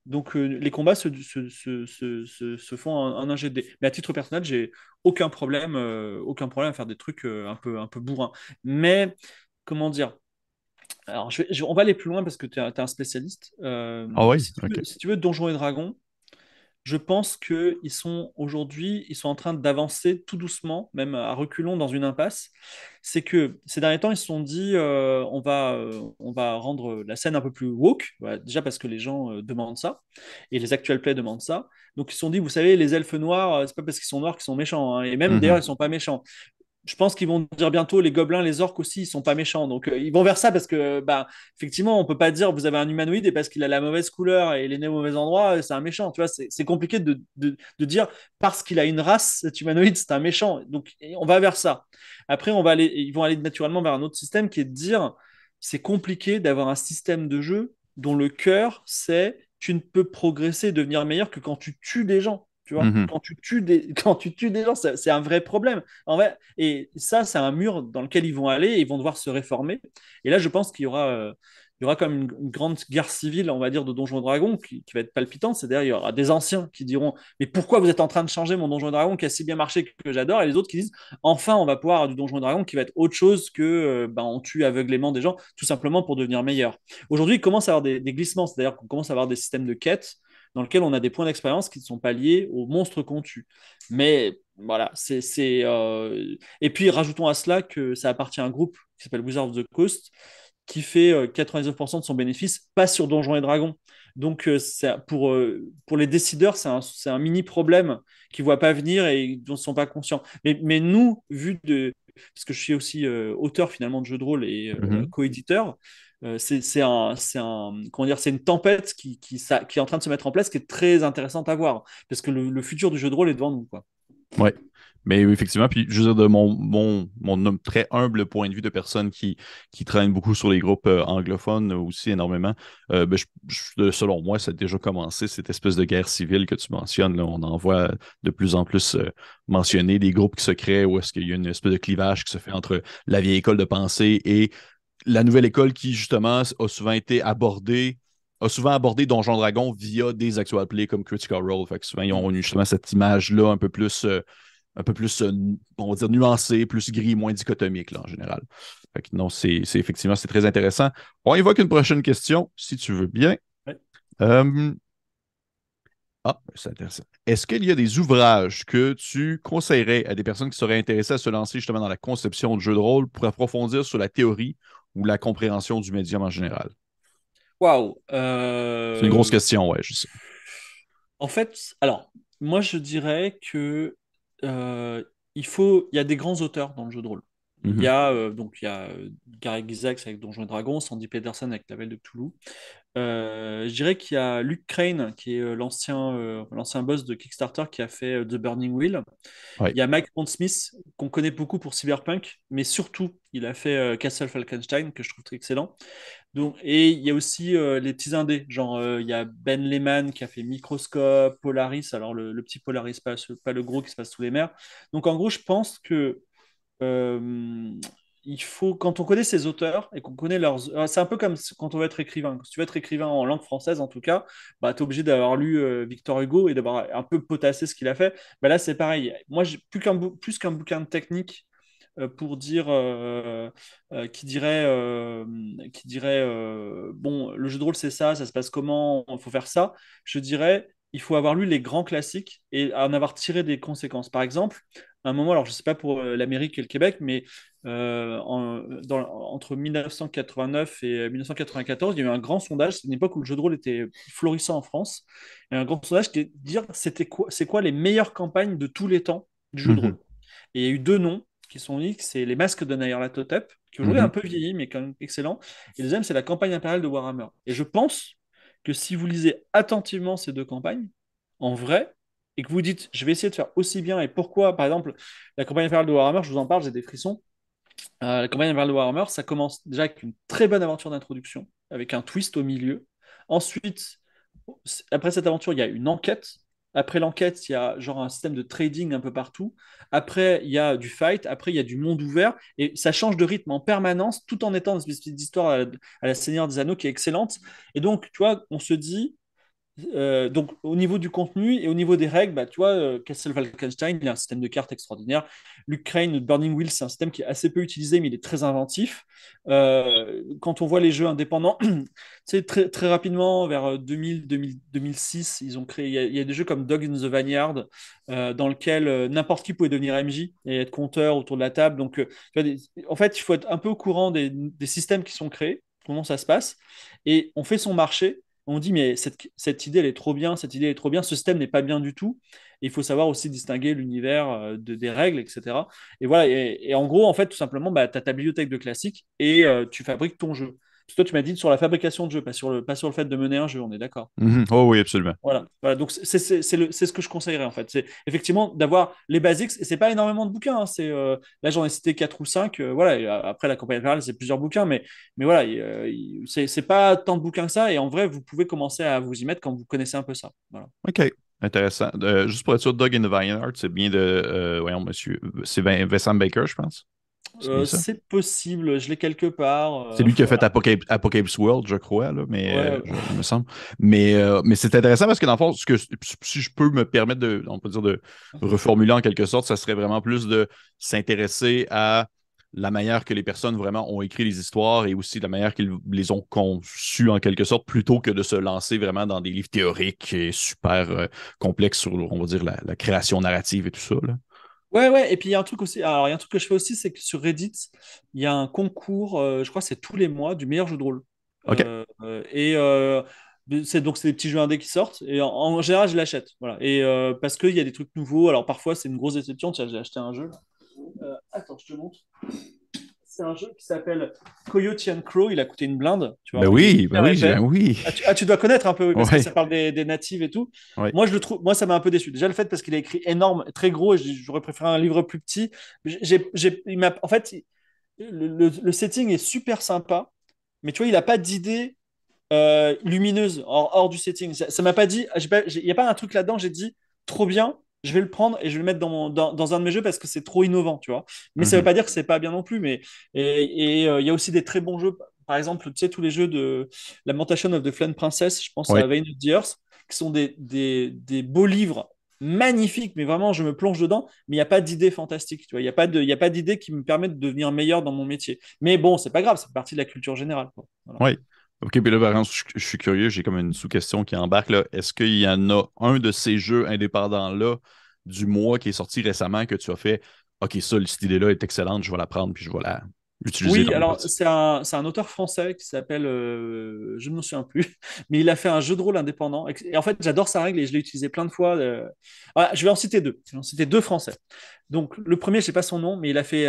Donc les combats se font en un jet de dés. Mais à titre personnel, j'ai aucun problème à faire des trucs un peu bourrins. Mais comment dire? Alors, on va aller plus loin parce que tu es, un spécialiste. Ah oui, OK. Si tu veux Donjons et Dragons, je pense qu'ils sont aujourd'hui, ils sont en train d'avancer tout doucement, même à reculons dans une impasse. C'est que ces derniers temps, ils se sont dit, on va rendre la scène un peu plus woke, voilà, déjà parce que les gens demandent ça, et les actual play demandent ça. Donc ils se sont dit, vous savez, les elfes noirs, c'est pas parce qu'ils sont noirs qu'ils sont méchants, hein. Et même d'ailleurs, Mhm, ils sont pas méchants. Je pense qu'ils vont dire bientôt les gobelins, les orques aussi, ils sont pas méchants. Donc ils vont vers ça parce que bah effectivement, on peut pas dire vous avez un humanoïde et parce qu'il a la mauvaise couleur et il est né au mauvais endroit, c'est un méchant. Tu vois, c'est compliqué de dire parce qu'il a une race, cet humanoïde, c'est un méchant. Donc on va vers ça. Après, ils vont aller naturellement vers un autre système qui est de dire c'est compliqué d'avoir un système de jeu dont le cœur c'est tu ne peux progresser et devenir meilleur que quand tu tues des gens. Tu vois, mhm. quand tu tues des gens, c'est un vrai problème. En vrai, et ça, c'est un mur dans lequel ils vont aller et ils vont devoir se réformer. Et là, je pense il y aura comme une grande guerre civile, on va dire, de Donjons et Dragons qui va être palpitante. C'est-à-dire, il y aura des anciens qui diront mais pourquoi vous êtes en train de changer mon Donjon et Dragon qui a si bien marché que j'adore? Et les autres qui disent enfin, on va pouvoir avoir du Donjon et Dragon qui va être autre chose que ben, on tue aveuglément des gens, tout simplement pour devenir meilleur. Aujourd'hui, il commence à avoir des glissements, c'est-à-dire qu'on commence à avoir des systèmes de quêtes dans lesquels on a des points d'expérience qui ne sont pas liés aux monstres qu'on tue. Mais voilà, et puis rajoutons à cela que ça appartient à un groupe qui s'appelle Wizards of the Coast, qui fait 99% de son bénéfice passe sur Donjons et Dragons. Donc, pour les décideurs, c'est un mini problème qu'ils ne voient pas venir et dont ils ne sont pas conscients. Mais nous, parce que je suis aussi auteur finalement de jeux de rôle et Mhm. co-éditeur, comment dire, c'est une tempête qui est en train de se mettre en place, qui est très intéressante à voir, parce que le futur du jeu de rôle est devant nous, quoi. Ouais. Mais oui, effectivement, puis je veux dire, de mon très humble point de vue de personne qui traîne beaucoup sur les groupes anglophones aussi énormément, ben, selon moi, ça a déjà commencé, cette espèce de guerre civile que tu mentionnes. Là, on en voit de plus en plus mentionner des groupes qui se créent où est-ce qu'il y a une espèce de clivage qui se fait entre la vieille école de pensée et la nouvelle école qui, justement, a souvent abordé Donjon Dragon via des actual plays comme Critical Role. Fait que souvent, ils ont eu justement cette image-là un peu plus, on va dire, nuancée, plus gris, moins dichotomique, là, en général. Fait que non, effectivement, c'est très intéressant. On évoque une prochaine question, si tu veux bien. Ouais. Euh, c'est intéressant. Est-ce qu'il y a des ouvrages que tu conseillerais à des personnes qui seraient intéressées à se lancer justement dans la conception de jeux de rôle pour approfondir sur la théorie ou la compréhension du médium en général? Waouh. C'est une grosse question, ouais, je sais. En fait, alors, moi, je dirais que euh, il y a des grands auteurs dans le jeu de rôle. Mhm. Il y a Gary Gygax avec Donjons et Dragons, Sandy Peterson avec La Velle de Cthulhu. Je dirais qu'il y a Luke Crane, qui est l'ancien boss de Kickstarter qui a fait The Burning Wheel. Ouais. Il y a Mike Pondsmith, qu'on connaît beaucoup pour Cyberpunk, mais surtout, il a fait Castle Falkenstein, que je trouve très excellent. Donc, et il y a aussi les petits indés, genre il y a Ben Lehman qui a fait Microscope, Polaris, alors le petit Polaris, pas le gros qui se passe sous les mers. Donc en gros, je pense que euh, il faut, quand on connaît ces auteurs et qu'on connaît leurs. C'est un peu comme quand on veut être écrivain. Si tu veux être écrivain en langue française, en tout cas, bah, tu es obligé d'avoir lu Victor Hugo et d'avoir un peu potassé ce qu'il a fait. Bah, là, c'est pareil. Moi, plus qu'un bouquin de technique pour dire qui dirait bon, le jeu de rôle, c'est ça se passe comment, il faut faire ça. Je dirais. Il faut avoir lu les grands classiques et en avoir tiré des conséquences. Par exemple, à un moment, alors je ne sais pas pour l'Amérique et le Québec, mais entre 1989 et 1994, il y a eu un grand sondage. C'est une époque où le jeu de rôle était florissant en France. Et un grand sondage qui est de dire c'est quoi les meilleures campagnes de tous les temps du jeu de Mhm. rôle. Et il y a eu deux noms qui sont uniques, c'est les Masques de Nyarlathotep, qui aujourd'hui est un Mhm. peu vieilli, mais quand même excellent. Et le deuxième, c'est la campagne impériale de Warhammer. Et je pense que si vous lisez attentivement ces deux campagnes, en vrai, et que vous dites, je vais essayer de faire aussi bien, et pourquoi, par exemple, la campagne impériale de Warhammer, je vous en parle, j'ai des frissons. La campagne impériale de Warhammer, ça commence déjà avec une très bonne aventure d'introduction, avec un twist au milieu. Ensuite, après cette aventure, il y a une enquête. Après l'enquête, il y a genre un système de trading un peu partout. Après, il y a du fight. Après, il y a du monde ouvert. Et ça change de rythme en permanence, tout en étant une espèce d'histoire à la Seigneur des Anneaux qui est excellente. Et donc, tu vois, on se dit, donc, au niveau du contenu et au niveau des règles, bah, tu vois, Castle Falkenstein, il y a un système de cartes extraordinaire. Luke Crane, Burning Wheel, c'est un système qui est assez peu utilisé, mais il est très inventif. Quand on voit les jeux indépendants, c'est très, très rapidement, vers 2000, 2000, 2006, ils ont créé. Il y a des jeux comme Dog in the Vineyard, dans lequel n'importe qui pouvait devenir MJ et être compteur autour de la table. Donc, tu vois, en fait, il faut être un peu au courant des systèmes qui sont créés, comment ça se passe, et on fait son marché. On dit, mais cette idée, elle est trop bien, cette idée est trop bien, ce système n'est pas bien du tout. Et il faut savoir aussi distinguer l'univers des règles, etc. Et voilà, et en gros, en fait, tout simplement, bah, tu as ta bibliothèque de classiques et tu fabriques ton jeu. Parce que toi, tu m'as dit sur la fabrication de jeu, pas sur le fait de mener un jeu, on est d'accord. Mhm. Oh oui, absolument. Voilà, voilà. Donc c'est ce que je conseillerais en fait. C'est effectivement d'avoir les basics, et c'est pas énormément de bouquins, hein. Là j'en ai cité 4 ou 5. Voilà, et après la campagne impériale, c'est plusieurs bouquins, mais voilà, c'est pas tant de bouquins que ça, et en vrai, vous pouvez commencer à vous y mettre quand vous connaissez un peu ça. Voilà. OK. Intéressant. Juste pour être sûr, Doug in the Vineyard, c'est bien de. Voyons, monsieur. C'est Vincent Baker, je pense. C'est bien ça. C'est possible, je l'ai quelque part. C'est lui qui a fait Voilà. Apocalypse World, je crois, là, mais Ouais, il me semble. Mais c'est intéressant parce que dans le fond, si je peux me permettre de, on peut dire, de reformuler en quelque sorte, ça serait vraiment plus de s'intéresser à la manière que les personnes vraiment ont écrit les histoires et aussi la manière qu'ils les ont conçues en quelque sorte, plutôt que de se lancer vraiment dans des livres théoriques et super complexes sur, on va dire, la création narrative et tout ça, là. Ouais, ouais, et puis il y a un truc aussi, alors il y a un truc que je fais aussi, c'est que sur Reddit, il y a un concours, je crois que c'est tous les mois, du meilleur jeu de rôle. OK. Et c'est des petits jeux indés qui sortent, et en général, je l'achète. Voilà. Et parce qu'il y a des trucs nouveaux, alors parfois c'est une grosse déception, tiens, j'ai acheté un jeu. Là. Attends, je te montre. C'est un jeu qui s'appelle Coyote and Crow, il a coûté une blinde, tu vois, il est Ben hyper oui, épais. oui. Tu dois connaître un peu, oui, parce que ça Ouais, parle des natives et tout. ouais. Moi, je le trouve, moi, ça m'a un peu déçu. Déjà, le fait parce qu'il a écrit énorme, très gros, et j'aurais préféré un livre plus petit. En fait, le setting est super sympa, mais tu vois, il n'a pas d'idée lumineuse hors du setting. Ça m'a pas dit, il n'y a pas un truc là-dedans, j'ai dit, trop bien, je vais le prendre et je vais le mettre dans un de mes jeux parce que c'est trop innovant, tu vois. Mais ça veut Mhm. pas dire que c'est pas bien non plus. Mais il y a aussi des très bons jeux. Par exemple, tu sais, tous les jeux de Lamentation of the Flame Princess, je pense à Ouais. Vein of the Earth, qui sont des beaux livres magnifiques, mais vraiment, je me plonge dedans, mais il n'y a pas d'idée fantastique, tu vois. Il y a pas d'idée qui me permet de devenir meilleur dans mon métier. Mais bon, c'est pas grave, c'est partie de la culture générale, quoi. Voilà. Oui. OK, puis là, par exemple, je suis curieux, j'ai comme une sous-question qui embarque là. Est-ce qu'il y en a un de ces jeux indépendants-là du mois qui est sorti récemment que tu as fait OK, ça, cette idée-là est excellente, je vais la prendre puis je vais la utiliser Oui, dans mes alors parties. c'est un auteur français qui s'appelle, je ne me souviens plus, mais il a fait un jeu de rôle indépendant. Et en fait, j'adore sa règle et je l'ai utilisé plein de fois. Voilà, je vais en citer deux. Je vais en citer deux français. Donc le premier, je sais pas son nom, mais il a fait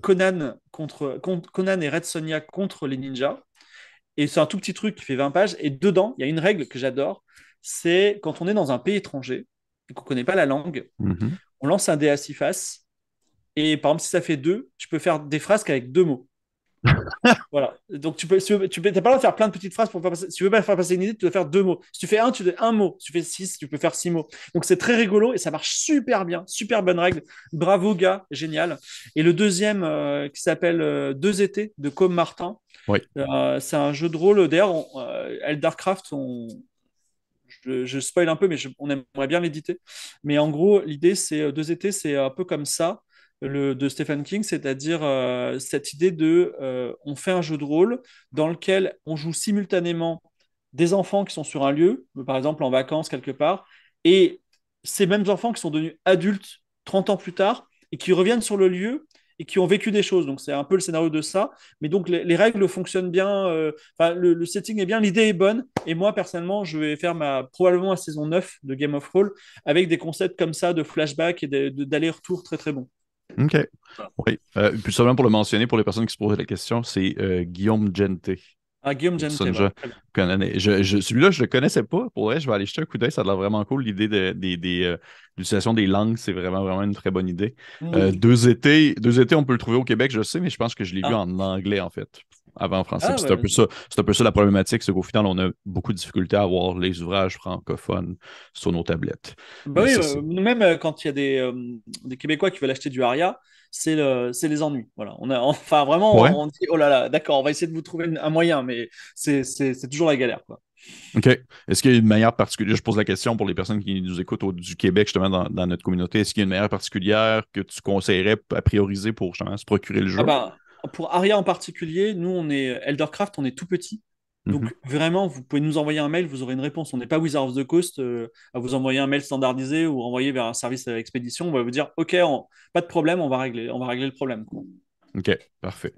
Conan et Red Sonja contre les ninjas. Et c'est un tout petit truc qui fait 20 pages. Et dedans, il y a une règle que j'adore. C'est quand on est dans un pays étranger et qu'on ne connaît pas la langue, Mhm. on lance un dé à six faces. Et par exemple, si ça fait deux, tu peux faire des phrases qu'avec deux mots. Voilà. Donc, t'as pas le droit de faire plein de petites phrases pour faire passer. Si tu veux pas faire passer une idée, tu dois faire deux mots. Si tu fais un, tu fais un mot. Si tu fais six, tu peux faire six mots. Donc, c'est très rigolo et ça marche super bien. Super bonne règle. Bravo, gars. Génial. Et le deuxième, qui s'appelle Deux étés de Com Martin. Oui. C'est un jeu de rôle. D'ailleurs, Eldercraft, je spoil un peu, mais on aimerait bien l'éditer. Mais en gros, l'idée, c'est deux étés, c'est un peu comme ça, de Stephen King, c'est-à-dire cette idée de on fait un jeu de rôle dans lequel on joue simultanément des enfants qui sont sur un lieu, par exemple en vacances quelque part, et ces mêmes enfants qui sont devenus adultes 30 ans plus tard et qui reviennent sur le lieu et qui ont vécu des choses. Donc c'est un peu le scénario de ça. Mais donc les règles fonctionnent bien, le setting est bien, l'idée est bonne. Et moi, personnellement, je vais faire probablement la saison 9 de Game of Thrones avec des concepts comme ça de flashback et d'aller-retour très très bon. OK. Oui. Puis seulement pour le mentionner, pour les personnes qui se posent la question, c'est Guillaume Gente. Ah, Guillaume Gente, Sonja voilà. Très bien. Conan. Celui-là, je le connaissais pas. Pour vrai, je vais aller jeter un coup d'œil. Ça a l'air vraiment cool. L'idée l'utilisation des langues, c'est vraiment, vraiment une très bonne idée. Oui. Deux étés, on peut le trouver au Québec, je sais, mais je pense que je l'ai vu Ah, en anglais, en fait, avant en français. ah Puis c'est un ouais. peu ça. C'est un peu ça la problématique, c'est qu'au final, on a beaucoup de difficultés à avoir les ouvrages francophones sur nos tablettes. Bah Mais oui, ça, c'est. nous-mêmes, quand il y a des Québécois qui veulent acheter du Aria, c'est les ennuis. Voilà. Enfin, Ouais. vraiment, on dit, oh là là, d'accord, on va essayer de vous trouver un moyen, mais c'est toujours la galère, quoi. OK. Est-ce qu'il y a une manière particulière? Je pose la question pour les personnes qui nous écoutent du Québec, justement, dans notre communauté. Est-ce qu'il y a une manière particulière que tu conseillerais à prioriser pour justement se procurer le Ah jeu? bah, pour Aria en particulier, nous, on est Eldercraft, on est tout petit. Mhm. Donc, vraiment, vous pouvez nous envoyer un mail, vous aurez une réponse. On n'est pas Wizard of the Coast à vous envoyer un mail standardisé ou renvoyer vers un service expédition. On va vous dire, OK, pas de problème, on va régler le problème, quoi. OK, parfait.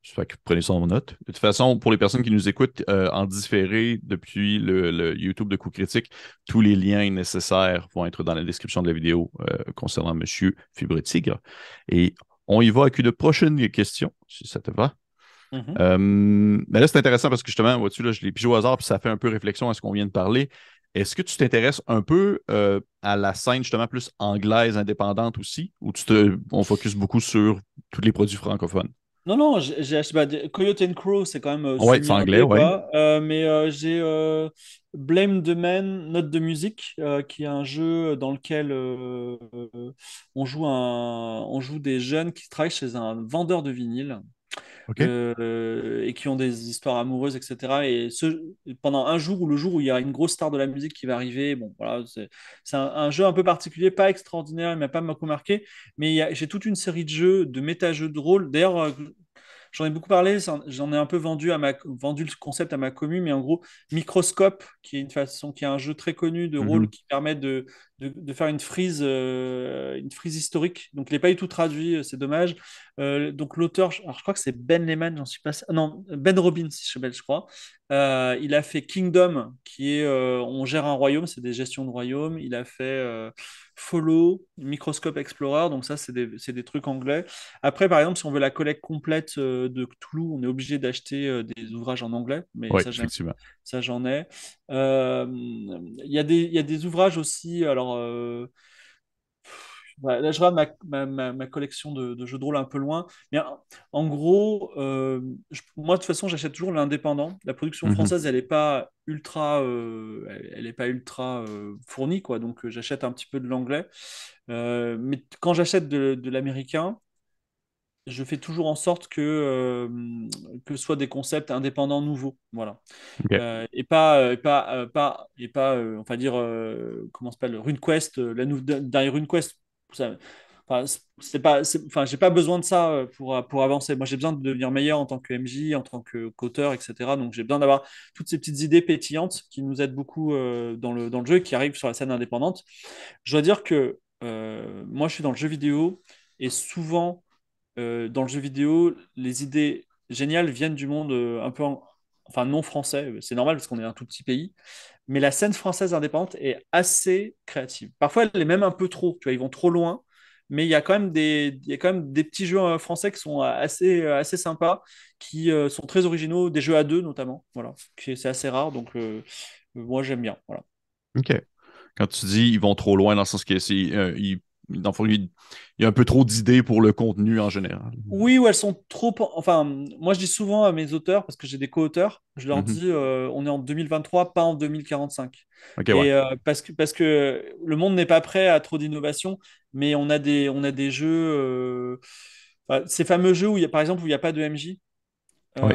J'espère que vous prenez ça en note. De toute façon, pour les personnes qui nous écoutent en différé depuis le YouTube de Coup Critique, tous les liens nécessaires vont être dans la description de la vidéo concernant Monsieur Fibre Tigre. Et on y va avec une prochaine question, si ça te va. Mhm. Mais là, c'est intéressant parce que justement, vois-tu, là, je l'ai pigé au hasard, puis ça fait un peu réflexion à ce qu'on vient de parler. Est-ce que tu t'intéresses un peu à la scène justement plus anglaise, indépendante aussi, ou on focus beaucoup sur tous les produits francophones? Non, non, j'ai acheté Coyote and Crow, c'est quand même Ouais, c'est anglais, semi-indé, ouais. quoi. Mais j'ai Blame the Man, Note de musique, qui est un jeu dans lequel on joue des jeunes qui travaillent chez un vendeur de vinyle OK. et qui ont des histoires amoureuses, etc. Et pendant un jour ou le jour où il y a une grosse star de la musique qui va arriver, bon, voilà, c'est un jeu un peu particulier, pas extraordinaire, il m'a pas beaucoup marqué, mais j'ai toute une série de jeux, de méta-jeux de rôle. D'ailleurs, j'en ai beaucoup parlé, j'en ai un peu vendu le concept à ma commune, mais en gros, Microscope, qui est un jeu très connu de rôle Mhm. qui permet de faire une frise historique. Donc, il n'est pas du tout traduit, c'est dommage. Donc, l'auteur, alors je crois que c'est Ben Lehman, j'en suis pas sûr. Non, Ben Robbins, je crois. Il a fait Kingdom, qui est on gère un royaume, c'est des gestions de royaume. Il a fait Follow, Microscope Explorer, donc ça, c'est des trucs anglais. Après, par exemple, si on veut la collecte complète de Cthulhu, on est obligé d'acheter des ouvrages en anglais, mais Oui, ça, effectivement. ça j'en ai. Il y a des ouvrages aussi. Alors, là, je regarde ma collection de jeux de rôle un peu loin. Mais en gros, moi, de toute façon, j'achète toujours l'indépendant. La production Mhm. française, elle n'est pas ultra, elle est pas ultra fournie, quoi. Donc, j'achète un petit peu de l'anglais. Mais quand j'achète de l'américain, je fais toujours en sorte que ce soit des concepts indépendants nouveaux. Voilà. OK. On va dire, comment s'appelle, RuneQuest, derrière RuneQuest. Ça, enfin, enfin, j'ai pas besoin de ça pour avancer. Moi, j'ai besoin de devenir meilleur en tant que MJ, en tant qu'auteur, etc. Donc, j'ai besoin d'avoir toutes ces petites idées pétillantes qui nous aident beaucoup dans le jeu et qui arrivent sur la scène indépendante. Je dois dire que moi, je suis dans le jeu vidéo et souvent, dans le jeu vidéo, les idées géniales viennent du monde enfin non français. C'est normal parce qu'on est un tout petit pays. Mais la scène française indépendante est assez créative. Parfois, elle est même un peu trop. Tu vois, ils vont trop loin. Mais il y a quand même des petits jeux français qui sont assez sympas, qui sont très originaux, des jeux à deux notamment. Voilà, c'est assez rare. Donc, moi, j'aime bien. Voilà. OK. Quand tu dis ils vont trop loin dans le sens que dans le fond, il y a un peu trop d'idées pour le contenu en général. Oui, ou elles sont trop. Enfin, moi je dis souvent à mes auteurs, parce que j'ai des co-auteurs, je leur Mhm. dis on est en 2023, pas en 2045. OK, ouais. Et parce que le monde n'est pas prêt à trop d'innovation, mais on a des jeux. Ces fameux jeux où il y a, par exemple, où il n'y a pas de MJ, Oui.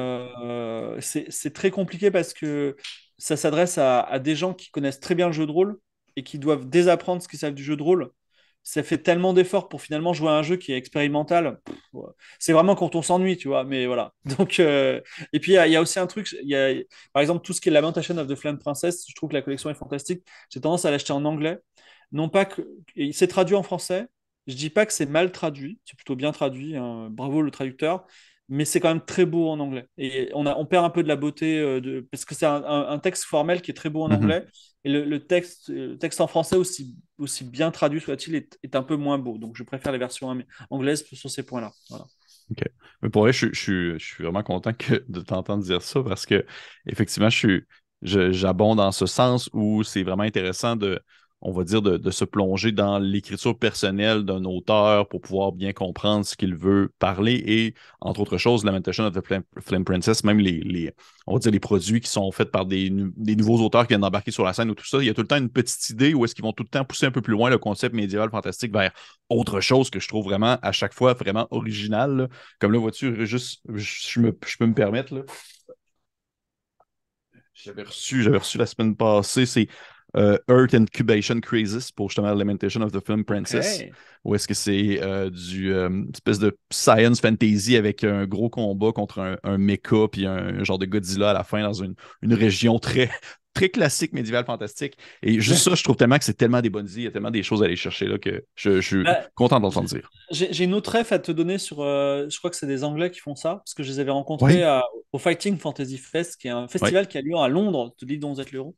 c'est très compliqué parce que ça s'adresse à des gens qui connaissent très bien le jeu de rôle et qui doivent désapprendre ce qu'ils savent du jeu de rôle. Ça fait tellement d'efforts pour finalement jouer à un jeu qui est expérimental. Ouais. C'est vraiment quand on s'ennuie, tu vois. Mais voilà. Donc, et puis il y a aussi un truc. Par exemple, tout ce qui est Lamentation of the Flame Princess, je trouve que la collection est fantastique. J'ai tendance à l'acheter en anglais. Non pas que. Il s'est traduit en français. Je dis pas que c'est mal traduit. C'est plutôt bien traduit, hein. Bravo le traducteur, mais c'est quand même très beau en anglais. Et on perd un peu de la beauté parce que c'est un texte formel qui est très beau en Mhm. anglais. Et le texte en français, aussi bien traduit soit-il, est un peu moins beau. Donc je préfère les versions anglaises sur ces points-là. Voilà. OK. Mais pour vrai, je suis vraiment content de t'entendre dire ça parce que, effectivement, j'abonde dans ce sens où c'est vraiment intéressant on va dire, de se plonger dans l'écriture personnelle d'un auteur pour pouvoir bien comprendre ce qu'il veut parler et, entre autres choses, Lamentation of the Flame Princess, même on va dire les produits qui sont faits par des nouveaux auteurs qui viennent d'embarquer sur la scène ou tout ça, il y a tout le temps une petite idée où est-ce qu'ils vont tout le temps pousser un peu plus loin le concept médiéval fantastique vers autre chose que je trouve vraiment à chaque fois vraiment original, là. Comme là, vois-tu, juste, je peux me permettre, là. J'avais reçu la semaine passée, c'est Earth Incubation Crisis pour justement Lamentation of the Film Ok. Princess. Où est-ce que c'est une espèce de science fantasy avec un gros combat contre un mecha puis un genre de Godzilla à la fin dans une région très, très classique médiévale fantastique. Et juste ça, je trouve tellement que c'est tellement des bonnes idées, il y a tellement des choses à aller chercher là que je suis Bah, content j- d'entendre dire. j'ai une autre ref à te donner sur. Je crois que c'est des Anglais qui font ça, parce que je les avais rencontrés Oui, au Fighting Fantasy Fest, qui est un oui. festival qui a lieu à Londres, de l'île dont vous êtes le héros.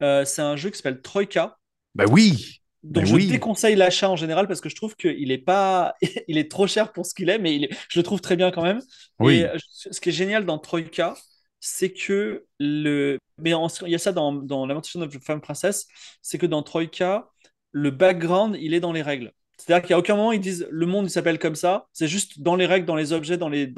C'est un jeu qui s'appelle Troika, Ben oui, dont ben je oui, déconseille l'achat en général parce que je trouve qu'il est pas, il est trop cher pour ce qu'il est, mais je le trouve très bien quand même. Et oui. ce qui est génial dans Troika, c'est que il y a ça dans Lamentation of the Femme Princess, c'est que dans Troika, le background, il est dans les règles. C'est-à-dire qu'à aucun moment ils disent le monde il s'appelle comme ça, c'est juste dans les règles, dans les objets, dans les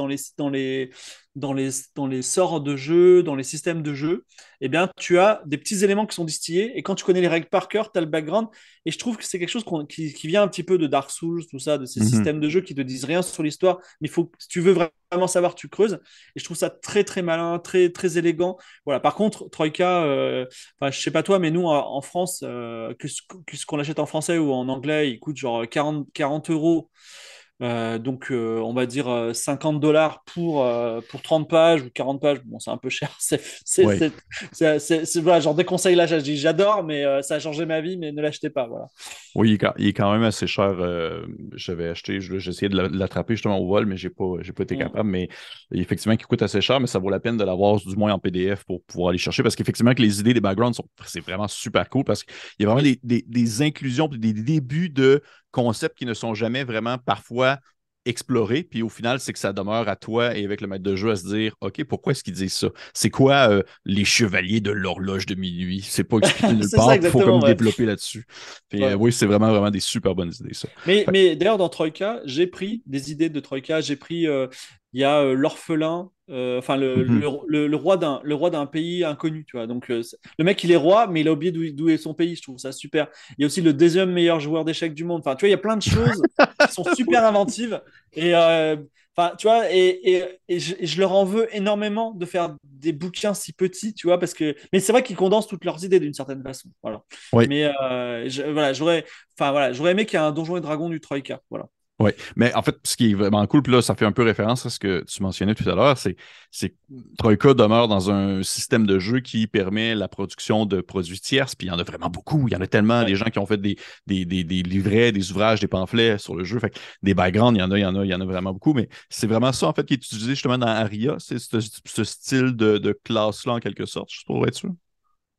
sorts de jeu, dans les systèmes de jeu, eh bien tu as des petits éléments qui sont distillés et quand tu connais les règles par cœur, tu as le background et je trouve que c'est quelque chose qui vient un petit peu de Dark Souls, tout ça, de ces Mhm. systèmes de jeu qui te disent rien sur l'histoire, mais il faut, si tu veux vraiment savoir, tu creuses. Et je trouve ça très, très malin, très, très élégant. Voilà. Par contre, Troika, enfin, je sais pas toi, mais nous, en France, que ce qu'on achète en français ou en anglais, il coûte genre 40 euros. Donc, on va dire $50 pour 30 pages ou 40 pages. Bon, c'est un peu cher. Oui. Voilà, genre des conseils là, j'ai dit j'adore, mais ça a changé ma vie, mais ne l'achetez pas. Voilà. Oui, il est quand même assez cher. J'avais acheté, j'ai essayé de l'attraper justement au vol, mais j'ai pas été Mm, capable. Mais effectivement, il coûte assez cher, mais ça vaut la peine de l'avoir du moins en PDF pour pouvoir aller chercher. Parce qu'effectivement, que les idées des backgrounds c'est vraiment super cool parce qu'il y a vraiment oui. des inclusions, puis des débuts de concepts qui ne sont jamais vraiment parfois explorés. Puis au final, c'est que ça demeure à toi et avec le maître de jeu à se dire, OK, pourquoi est-ce qu'ils disent ça? C'est quoi les chevaliers de l'horloge de minuit? C'est pas expliqué nulle C'est ça part, puis il faut exactement, comme ouais. développer là-dessus. Puis, Ouais. oui, c'est vraiment, vraiment des super bonnes idées, ça. Fait Mais d'ailleurs, dans Troïka, j'ai pris des idées de Troïka. J'ai pris, il y a l'orphelin, enfin mhm. le roi d'un pays inconnu, tu vois. Donc le mec, il est roi, mais il a oublié d'où est son pays. Je trouve ça super. Il y a aussi le deuxième meilleur joueur d'échecs du monde. Enfin, tu vois, il y a plein de choses qui sont super inventives. Et enfin, tu vois, et je leur en veux énormément de faire des bouquins si petits, tu vois, parce que. Mais c'est vrai qu'ils condensent toutes leurs idées d'une certaine façon. Voilà. Oui, Mais voilà, j'aurais aimé qu'il y ait un Donjon et Dragon du Troïka. Voilà. oui. Mais en fait, ce qui est vraiment cool, puis là, ça fait un peu référence à ce que tu mentionnais tout à l'heure, c'est que Troika demeure dans un système de jeu qui permet la production de produits tierces, puis il y en a vraiment beaucoup. Il y en a tellement des Ouais. gens qui ont fait des livrets, des ouvrages, des pamphlets sur le jeu. Fait que des backgrounds, il y en a vraiment beaucoup. Mais c'est vraiment ça, en fait, qui est utilisé justement dans Aria. C'est ce style de classe-là, en quelque sorte, juste pour être sûr.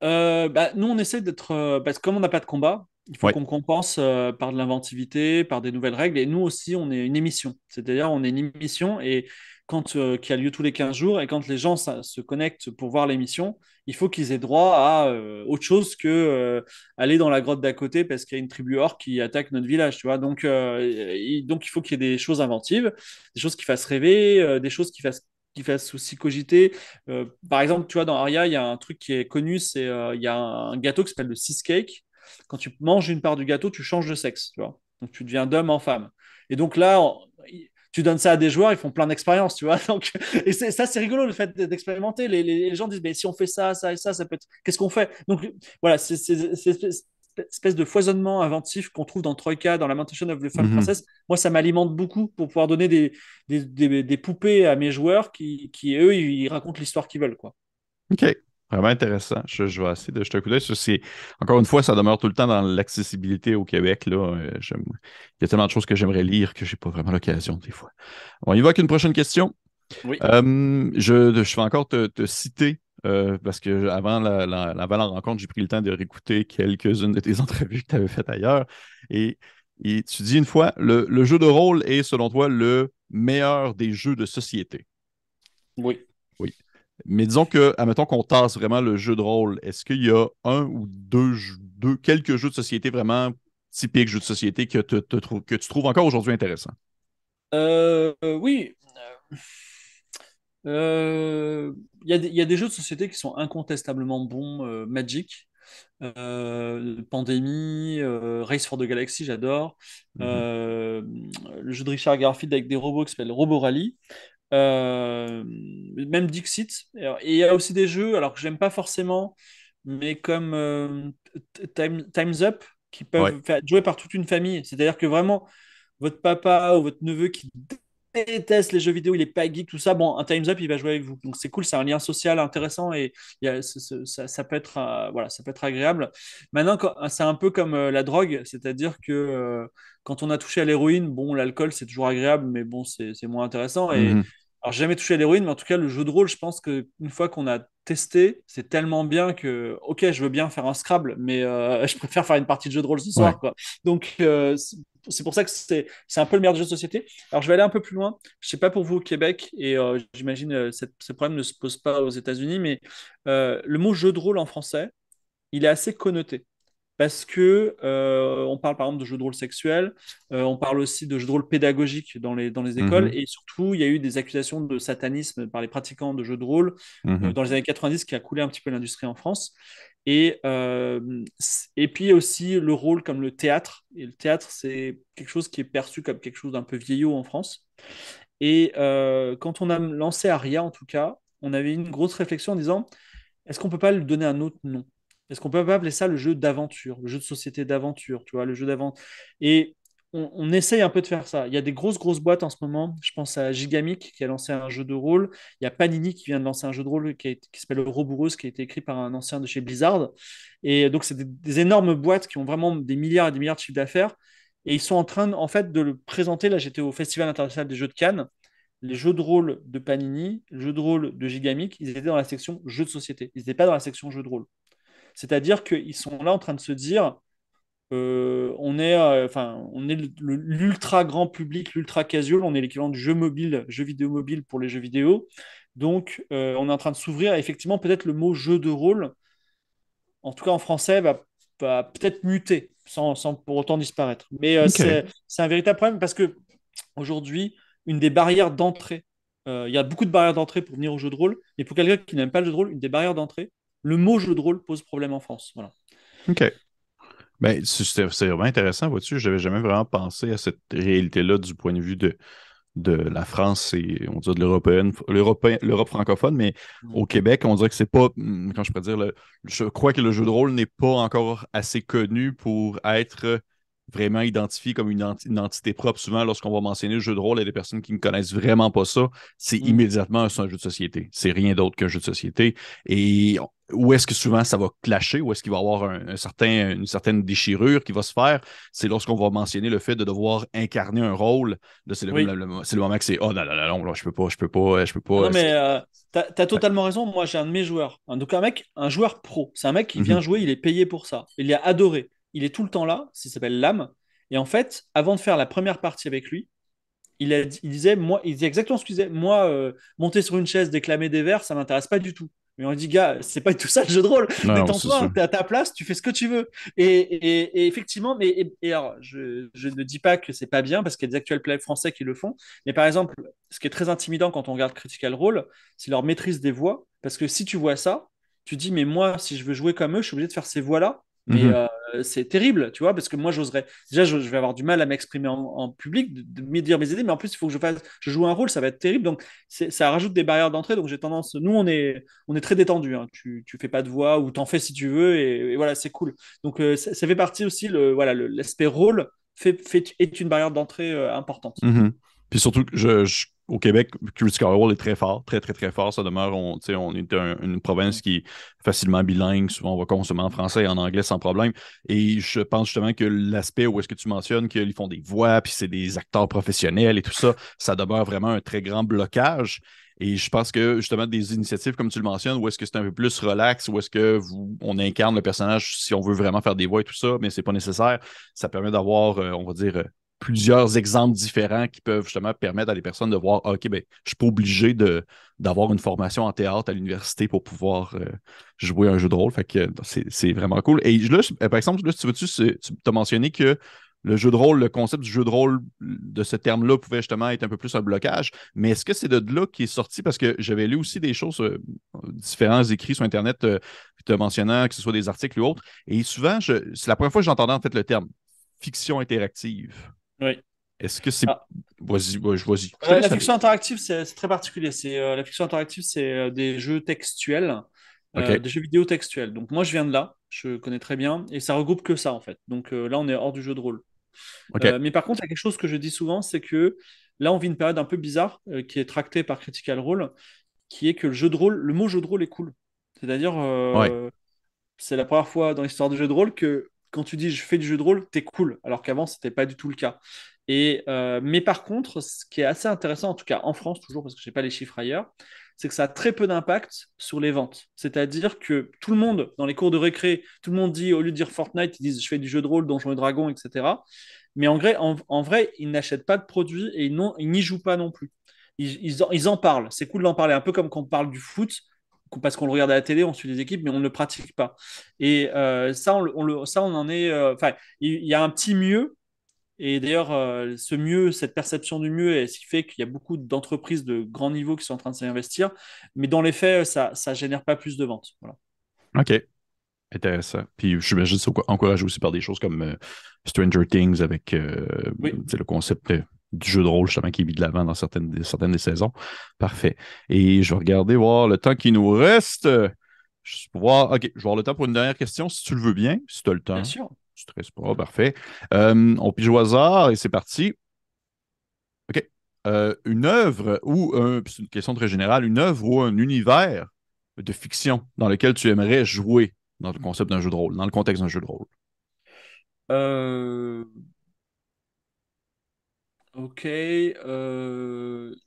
Bah, nous, on essaie d'être. Parce que comme on n'a pas de combat, il faut Oui. qu'on compense par de l'inventivité, par des nouvelles règles. Et nous aussi, on est une émission. C'est-à-dire, on est une émission et qui a lieu tous les 15 jours. Et quand les gens se connectent pour voir l'émission, il faut qu'ils aient droit à autre chose que aller dans la grotte d'à côté parce qu'il y a une tribu orque qui attaque notre village. Tu vois. Donc, il faut qu'il y ait des choses inventives, des choses qui fassent rêver, des choses qui fassent aussi cogiter. Par exemple, tu vois, dans Aria, il y a un truc qui est connu, c'est il y a un gâteau qui s'appelle le sis cake. Quand tu manges une part du gâteau, tu changes de sexe, tu vois. Donc tu deviens d'homme en femme. Et donc là, tu donnes ça à des joueurs, ils font plein d'expériences, tu vois. Donc, et ça, c'est rigolo le fait d'expérimenter. Les gens disent, mais si on fait ça, ça et ça peut être. Qu'est-ce qu'on fait? Donc voilà, c'est espèce de foisonnement inventif qu'on trouve dans Troïka, dans Lamentation of the Femme Mhm. Princess. Moi, ça m'alimente beaucoup pour pouvoir donner des poupées à mes joueurs eux, ils racontent l'histoire qu'ils veulent, quoi. OK. Vraiment intéressant. Je vais essayer de jeter un coup d'œil. Encore une fois, ça demeure tout le temps dans l'accessibilité au Québec. Là. Il y a tellement de choses que j'aimerais lire que j'ai pas vraiment l'occasion des fois. On y va avec une prochaine question. Oui, Je vais encore te citer parce que avant la rencontre, j'ai pris le temps de réécouter quelques-unes de tes entrevues que tu avais faites ailleurs. Et, et tu dis une fois, le jeu de rôle est, selon toi, le meilleur des jeux de société. oui. Oui. Mais disons que, admettons qu'on tasse vraiment le jeu de rôle, est-ce qu'il y a un ou quelques jeux de société vraiment typiques jeux de société que tu trouves encore aujourd'hui intéressants? Oui. Il y a des jeux de société qui sont incontestablement bons. Magic, Pandémie, Race for the Galaxy, j'adore. Mhm. Euh, le jeu de Richard Garfield avec des robots qui s'appelle Robo Rally. Même Dixit. Et il y a aussi des jeux, alors que j'aime pas forcément, mais comme Time's Up, qui Ouais. peuvent faire jouer par toute une famille. C'est-à-dire que vraiment, votre papa ou votre neveu qui déteste les jeux vidéo, il est pas geek, tout ça, bon, un Time's Up, il va jouer avec vous. Donc c'est cool, c'est un lien social intéressant et ça peut être, voilà, ça peut être agréable. Maintenant, c'est un peu comme la drogue, c'est-à-dire que quand on a touché à l'héroïne, bon, l'alcool, c'est toujours agréable, mais bon, c'est moins intéressant. Et Mhm. alors, j'ai jamais touché à l'héroïne, mais en tout cas, le jeu de rôle, je pense qu'une fois qu'on a testé, c'est tellement bien que, ok, je veux bien faire un Scrabble, mais je préfère faire une partie de jeu de rôle ce Ouais. soir, quoi. Donc, c'est pour ça que c'est un peu le meilleur jeu de société. Alors, je vais aller un peu plus loin. Je sais pas pour vous au Québec, et j'imagine ce problème ne se pose pas aux États-Unis, mais le mot jeu de rôle en français, il est assez connoté. Parce que on parle par exemple de jeux de rôle sexuels, on parle aussi de jeux de rôle pédagogiques dans les écoles, Mhm. et surtout, il y a eu des accusations de satanisme par les pratiquants de jeux de rôle Mhm. dans les années 90 qui a coulé un petit peu l'industrie en France. Et puis aussi le rôle comme le théâtre. Et le théâtre, c'est quelque chose qui est perçu comme quelque chose d'un peu vieillot en France. Et quand on a lancé Aria, en tout cas, on avait une grosse réflexion en disant, est-ce qu'on peut pas lui donner un autre nom? Est-ce qu'on peut pas appeler ça le jeu d'aventure, le jeu de société d'aventure, tu vois, le jeu d'aventure. Et on essaye un peu de faire ça. Il y a des grosses boîtes en ce moment. Je pense à Gigamic qui a lancé un jeu de rôle. Il y a Panini qui vient de lancer un jeu de rôle qui s'appelle Rouroureuse, qui a été écrit par un ancien de chez Blizzard. Et donc, c'est des énormes boîtes qui ont vraiment des milliards et des milliards de chiffres d'affaires. Et ils sont en train, en fait, de le présenter. Là, j'étais au Festival international des jeux de Cannes. Les jeux de rôle de Panini, les jeux de rôle de Gigamic, ils étaient dans la section jeux de société. Ils n'étaient pas dans la section jeux de rôle. C'est-à-dire qu'ils sont là en train de se dire on est l'ultra grand public, l'ultra casual, on est l'équivalent du jeu mobile, jeu vidéo mobile pour les jeux vidéo. Donc, on est en train de s'ouvrir. Effectivement, peut-être le mot jeu de rôle, en tout cas en français, va peut-être muter sans pour autant disparaître. Mais OK. c'est un véritable problème parce que aujourd'hui, une des barrières d'entrée, il y a beaucoup de barrières d'entrée pour venir au jeu de rôle, mais pour quelqu'un qui n'aime pas le jeu de rôle, une des barrières d'entrée, le mot jeu de rôle pose problème en France. Voilà. OK. Ben, c'est vraiment intéressant, vois-tu. J'avais jamais vraiment pensé à cette réalité-là du point de vue de la France et on dirait de l'Europe francophone, mais au Québec, on dirait que c'est pas, quand je pourrais dire, je crois que le jeu de rôle n'est pas encore assez connu pour être vraiment identifié comme une entité propre. Souvent, lorsqu'on va mentionner le jeu de rôle, il y a des personnes qui ne connaissent vraiment pas ça. C'est Mm. immédiatement c'est un jeu de société. C'est rien d'autre qu'un jeu de société. Et où est-ce que souvent ça va clasher, où est-ce qu'il va y avoir une certaine déchirure qui va se faire, c'est lorsqu'on va mentionner le fait de devoir incarner un rôle. Là, Oui. c'est le moment que c'est oh non, non, non, non, là, je peux pas. Ah non, mais t'as totalement raison. Moi, j'ai un de mes joueurs. Donc, un joueur pro. C'est un mec qui Mhm, vient jouer, il est payé pour ça. Il est adoré. Il est tout le temps là. Il s'appelle Lame. Et en fait, avant de faire la première partie avec lui, il disait exactement ce qu'il disait. Moi, monter sur une chaise, déclamer des vers, ça m'intéresse pas du tout. Mais on lui dit, gars, c'est pas du tout ça le jeu de rôle. non, non, c'est sûr. Détends-toi, t'es à ta place, tu fais ce que tu veux. Et effectivement, et alors, je ne dis pas que c'est pas bien parce qu'il y a des actuels players français qui le font. Mais par exemple, ce qui est très intimidant quand on regarde Critical Role, c'est leur maîtrise des voix. Parce que si tu vois ça, tu dis, mais moi, si je veux jouer comme eux, je suis obligé de faire ces voix-là. Mais Mhm, c'est terrible, tu vois, parce que moi, j'oserais. Déjà, je vais avoir du mal à m'exprimer en public, de me dire mes idées, mais en plus, il faut que je joue un rôle, ça va être terrible. Donc, ça rajoute des barrières d'entrée. Donc, j'ai tendance. Nous, on est très détendu. Hein. Tu fais pas de voix ou t'en fais si tu veux, et voilà, c'est cool. Donc, ça fait partie aussi, voilà, l'aspect rôle est une barrière d'entrée importante. mhm. Puis surtout, au Québec, Critical Role est très fort, très, très, très fort. Ça demeure, tu sais, on est une province qui est facilement bilingue. Souvent, on va consommer en français et en anglais sans problème. Et je pense justement que l'aspect où est-ce que tu mentionnes qu'ils font des voix, puis c'est des acteurs professionnels et tout ça, ça demeure vraiment un très grand blocage. Et je pense que justement des initiatives comme tu le mentionnes, où est-ce que c'est un peu plus relax, où est-ce que on incarne le personnage si on veut vraiment faire des voix et tout ça, mais c'est pas nécessaire. Ça permet d'avoir, on va dire, plusieurs exemples différents qui peuvent justement permettre à des personnes de voir, ah, OK, ben, je suis pas obligé d'avoir une formation en théâtre à l'université pour pouvoir jouer un jeu de rôle. Fait que c'est vraiment cool. Et là, par exemple, là, tu as mentionné que le jeu de rôle, le concept du jeu de rôle de ce terme-là pouvait justement être un peu plus un blocage. Mais est-ce que c'est de là qui est sorti? Parce que j'avais lu aussi des choses, différents écrits sur Internet, te mentionnant que ce soit des articles ou autres. Et souvent, c'est la première fois que j'entendais en fait le terme fiction interactive. Oui. Est-ce que c'est. Ah, Vas-y, vas-y. Je te la laisse aller. fiction interactive, c'est très particulier. La fiction interactive, c'est des jeux textuels, OK. des jeux vidéo textuels. Donc moi, je viens de là, je connais très bien, et ça regroupe que ça en fait. Donc là, on est hors du jeu de rôle. OK. Mais par contre, il y a quelque chose que je dis souvent, c'est que là, on vit une période un peu bizarre qui est tractée par Critical Role, qui est que le mot jeu de rôle est cool. C'est-à-dire, Ouais. c'est la première fois dans l'histoire du jeu de rôle que quand tu dis je fais du jeu de rôle, t'es cool, alors qu'avant, c'était pas du tout le cas. Mais par contre, ce qui est assez intéressant, en tout cas en France, toujours parce que je n'ai pas les chiffres ailleurs, c'est que ça a très peu d'impact sur les ventes. C'est-à-dire que tout le monde, dans les cours de récré, tout le monde dit, au lieu de dire Fortnite, ils disent je fais du jeu de rôle, Donjons et Dragons, etc. Mais en vrai, ils n'achètent pas de produits et ils n'y jouent pas non plus. Ils en parlent. C'est cool d'en parler, un peu comme quand on parle du foot, parce qu'on le regarde à la télé, on suit des équipes, mais on ne le pratique pas. Et ça, on en est. Enfin, il y a un petit mieux. Et d'ailleurs, ce mieux, cette perception du mieux, est ce qui fait qu'il y a beaucoup d'entreprises de grand niveau qui sont en train de s'y investir. Mais dans les faits, ça ne génère pas plus de ventes. Voilà. OK. Intéressant. Puis j'imagine que c'est encouragé aussi par des choses comme Stranger Things avec Oui, le concept du jeu de rôle justement qui est mis de l'avant dans certaines des saisons. Parfait. Et je vais regarder voir le temps qui nous reste. Juste pour voir. OK, je vais avoir le temps pour une dernière question si tu le veux bien, si tu as le bien temps. sûr. stresse pas, parfait. On pige au hasard et c'est parti. OK. Une œuvre ou c'est une question très générale, une œuvre ou un univers de fiction dans lequel tu aimerais jouer dans le concept d'un jeu de rôle, dans le contexte d'un jeu de rôle. Euh, ok.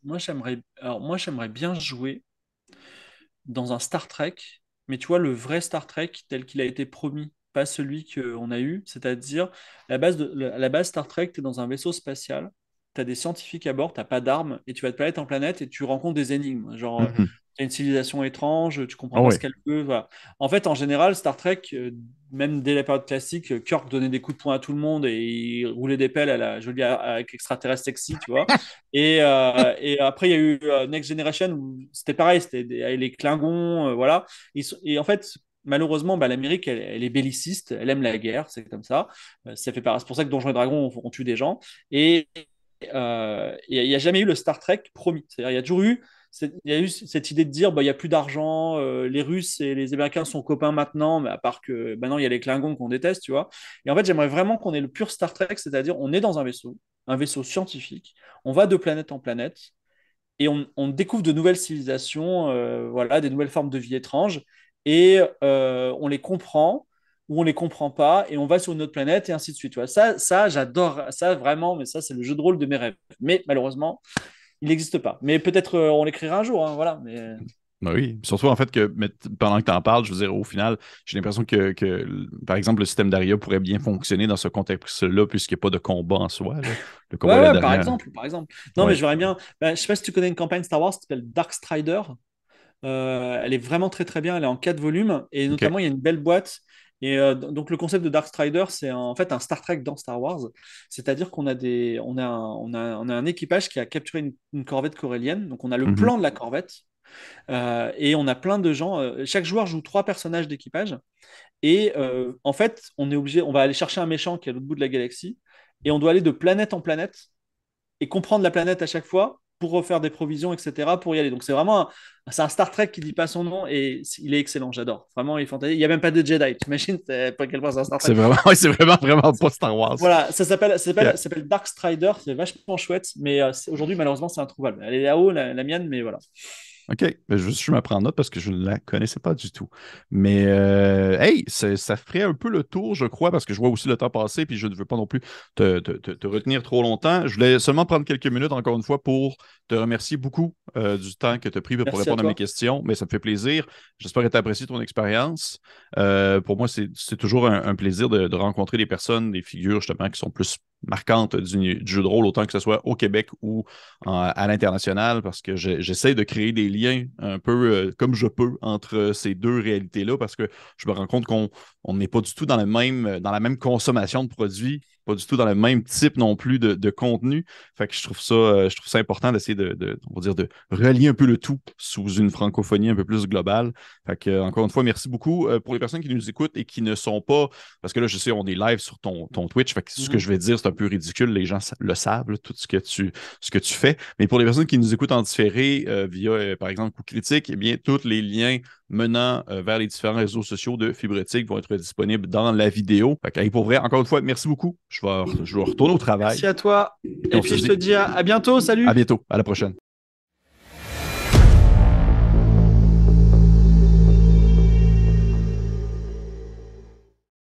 Moi, j'aimerais bien jouer dans un Star Trek, mais tu vois, le vrai Star Trek tel qu'il a été promis, pas celui qu'on a eu, c'est-à-dire à la base Star Trek, tu es dans un vaisseau spatial, tu as des scientifiques à bord, t'as pas d'armes, et tu vas de planète en planète et tu rencontres des énigmes. Genre, Mhm. tu as une civilisation étrange, tu comprends Ah pas ce ouais. qu'elle veut. Voilà. En fait, en général, Star Trek, même dès la période classique, Kirk donnait des coups de poing à tout le monde et il roulait des pelles à la jolie avec extraterrestre sexy, tu vois. Et après, il y a eu Next Generation où c'était pareil, les Klingons, voilà. Et en fait, malheureusement, bah, l'Amérique, elle est belliciste, elle aime la guerre, c'est comme ça. C'est pour ça que Donjons et Dragons on tue des gens. Et il n'y a jamais eu le Star Trek promis. C'est-à-dire, il y a toujours eu, il y a eu cette idée de dire, bah, il n'y a plus d'argent, les Russes et les Américains sont copains maintenant, mais à part que maintenant, il y a les Klingons qu'on déteste, tu vois. Et en fait, j'aimerais vraiment qu'on ait le pur Star Trek, c'est-à-dire on est dans un vaisseau scientifique, on va de planète en planète, et on découvre de nouvelles civilisations, voilà, des nouvelles formes de vie étranges, et on les comprend ou on les comprend pas, et on va sur une autre planète, et ainsi de suite. Tu vois. Ça j'adore ça vraiment, mais ça, c'est le jeu de rôle de mes rêves. Mais malheureusement, il n'existe pas. Mais peut-être on l'écrira un jour, hein, voilà. Mais... Ben oui, surtout en fait que pendant que tu en parles, je veux dire, au final, j'ai l'impression par exemple, le système d'Aria pourrait bien fonctionner dans ce contexte-là, puisqu'il n'y a pas de combat en soi, là. Le combat Ouais, est la ouais, dernière. par exemple. Non, mais Ouais. je verrais bien. Ben, je sais pas si tu connais une campagne Star Wars qui s'appelle Dark Strider. Elle est vraiment très très bien. Elle est en 4 volumes et OK. notamment il y a une belle boîte. Et donc le concept de Dark Strider, c'est en fait un Star Trek dans Star Wars. C'est-à-dire qu'on a on a un équipage qui a capturé une corvette corélienne. Donc on a le Mhm. plan de la corvette et on a plein de gens. Chaque joueur joue 3 personnages d'équipage et en fait on va aller chercher un méchant qui est à l'autre bout de la galaxie et on doit aller de planète en planète et comprendre la planète à chaque fois pour refaire des provisions, etc., pour y aller. Donc c'est un Star Trek qui dit pas son nom et il est excellent, j'adore. Vraiment, il est fantastique. Il n'y a même pas de Jedi. T'imagines à quel point c'est un Star Trek. C'est vraiment, ouais, c'est vraiment, vraiment pas Star Wars. Voilà, OK. ça s'appelle Dark Strider, c'est vachement chouette, mais aujourd'hui, malheureusement, c'est introuvable. Elle est là-haut, la mienne, mais voilà. OK. Ben, je me prends en note parce que je ne la connaissais pas du tout. Mais, hey, ça ferait un peu le tour, je crois, parce que je vois aussi le temps passer, puis je ne veux pas non plus te retenir trop longtemps. Je voulais seulement prendre quelques minutes, encore une fois, pour te remercier beaucoup du temps que tu as pris pour Merci à répondre à mes toi. questions. Mais ça me fait plaisir. J'espère que tu as apprécié ton expérience. Pour moi, c'est toujours un plaisir de rencontrer des personnes, des figures, justement, qui sont plus marquantes du jeu de rôle, autant que ce soit au Québec ou à l'international, parce que j'essaie de créer des liens un peu comme je peux entre ces deux réalités-là, parce que je me rends compte qu'on n'est pas du tout dans la même consommation de produits, pas du tout dans le même type non plus de contenu. Fait que je trouve ça important d'essayer on va dire, de relier un peu le tout sous une francophonie un peu plus globale. Fait que, encore une fois, merci beaucoup pour les personnes qui nous écoutent et qui ne sont pas, parce que là, je sais, on est live sur ton Twitch. Fait que ce que Mhm. je vais dire, c'est un peu ridicule. Les gens le savent, là, tout ce que tu fais. Mais pour les personnes qui nous écoutent en différé via, par exemple, Coup Critique, eh bien, tous les liens menant vers les différents réseaux sociaux de Fibretique vont être disponibles dans la vidéo. Fait que, hey, pour vrai, encore une fois, merci beaucoup. Je vais retourner au travail. Merci à toi. Et Et on se puis, je te dit dis à bientôt. à Salut. bientôt. À la prochaine.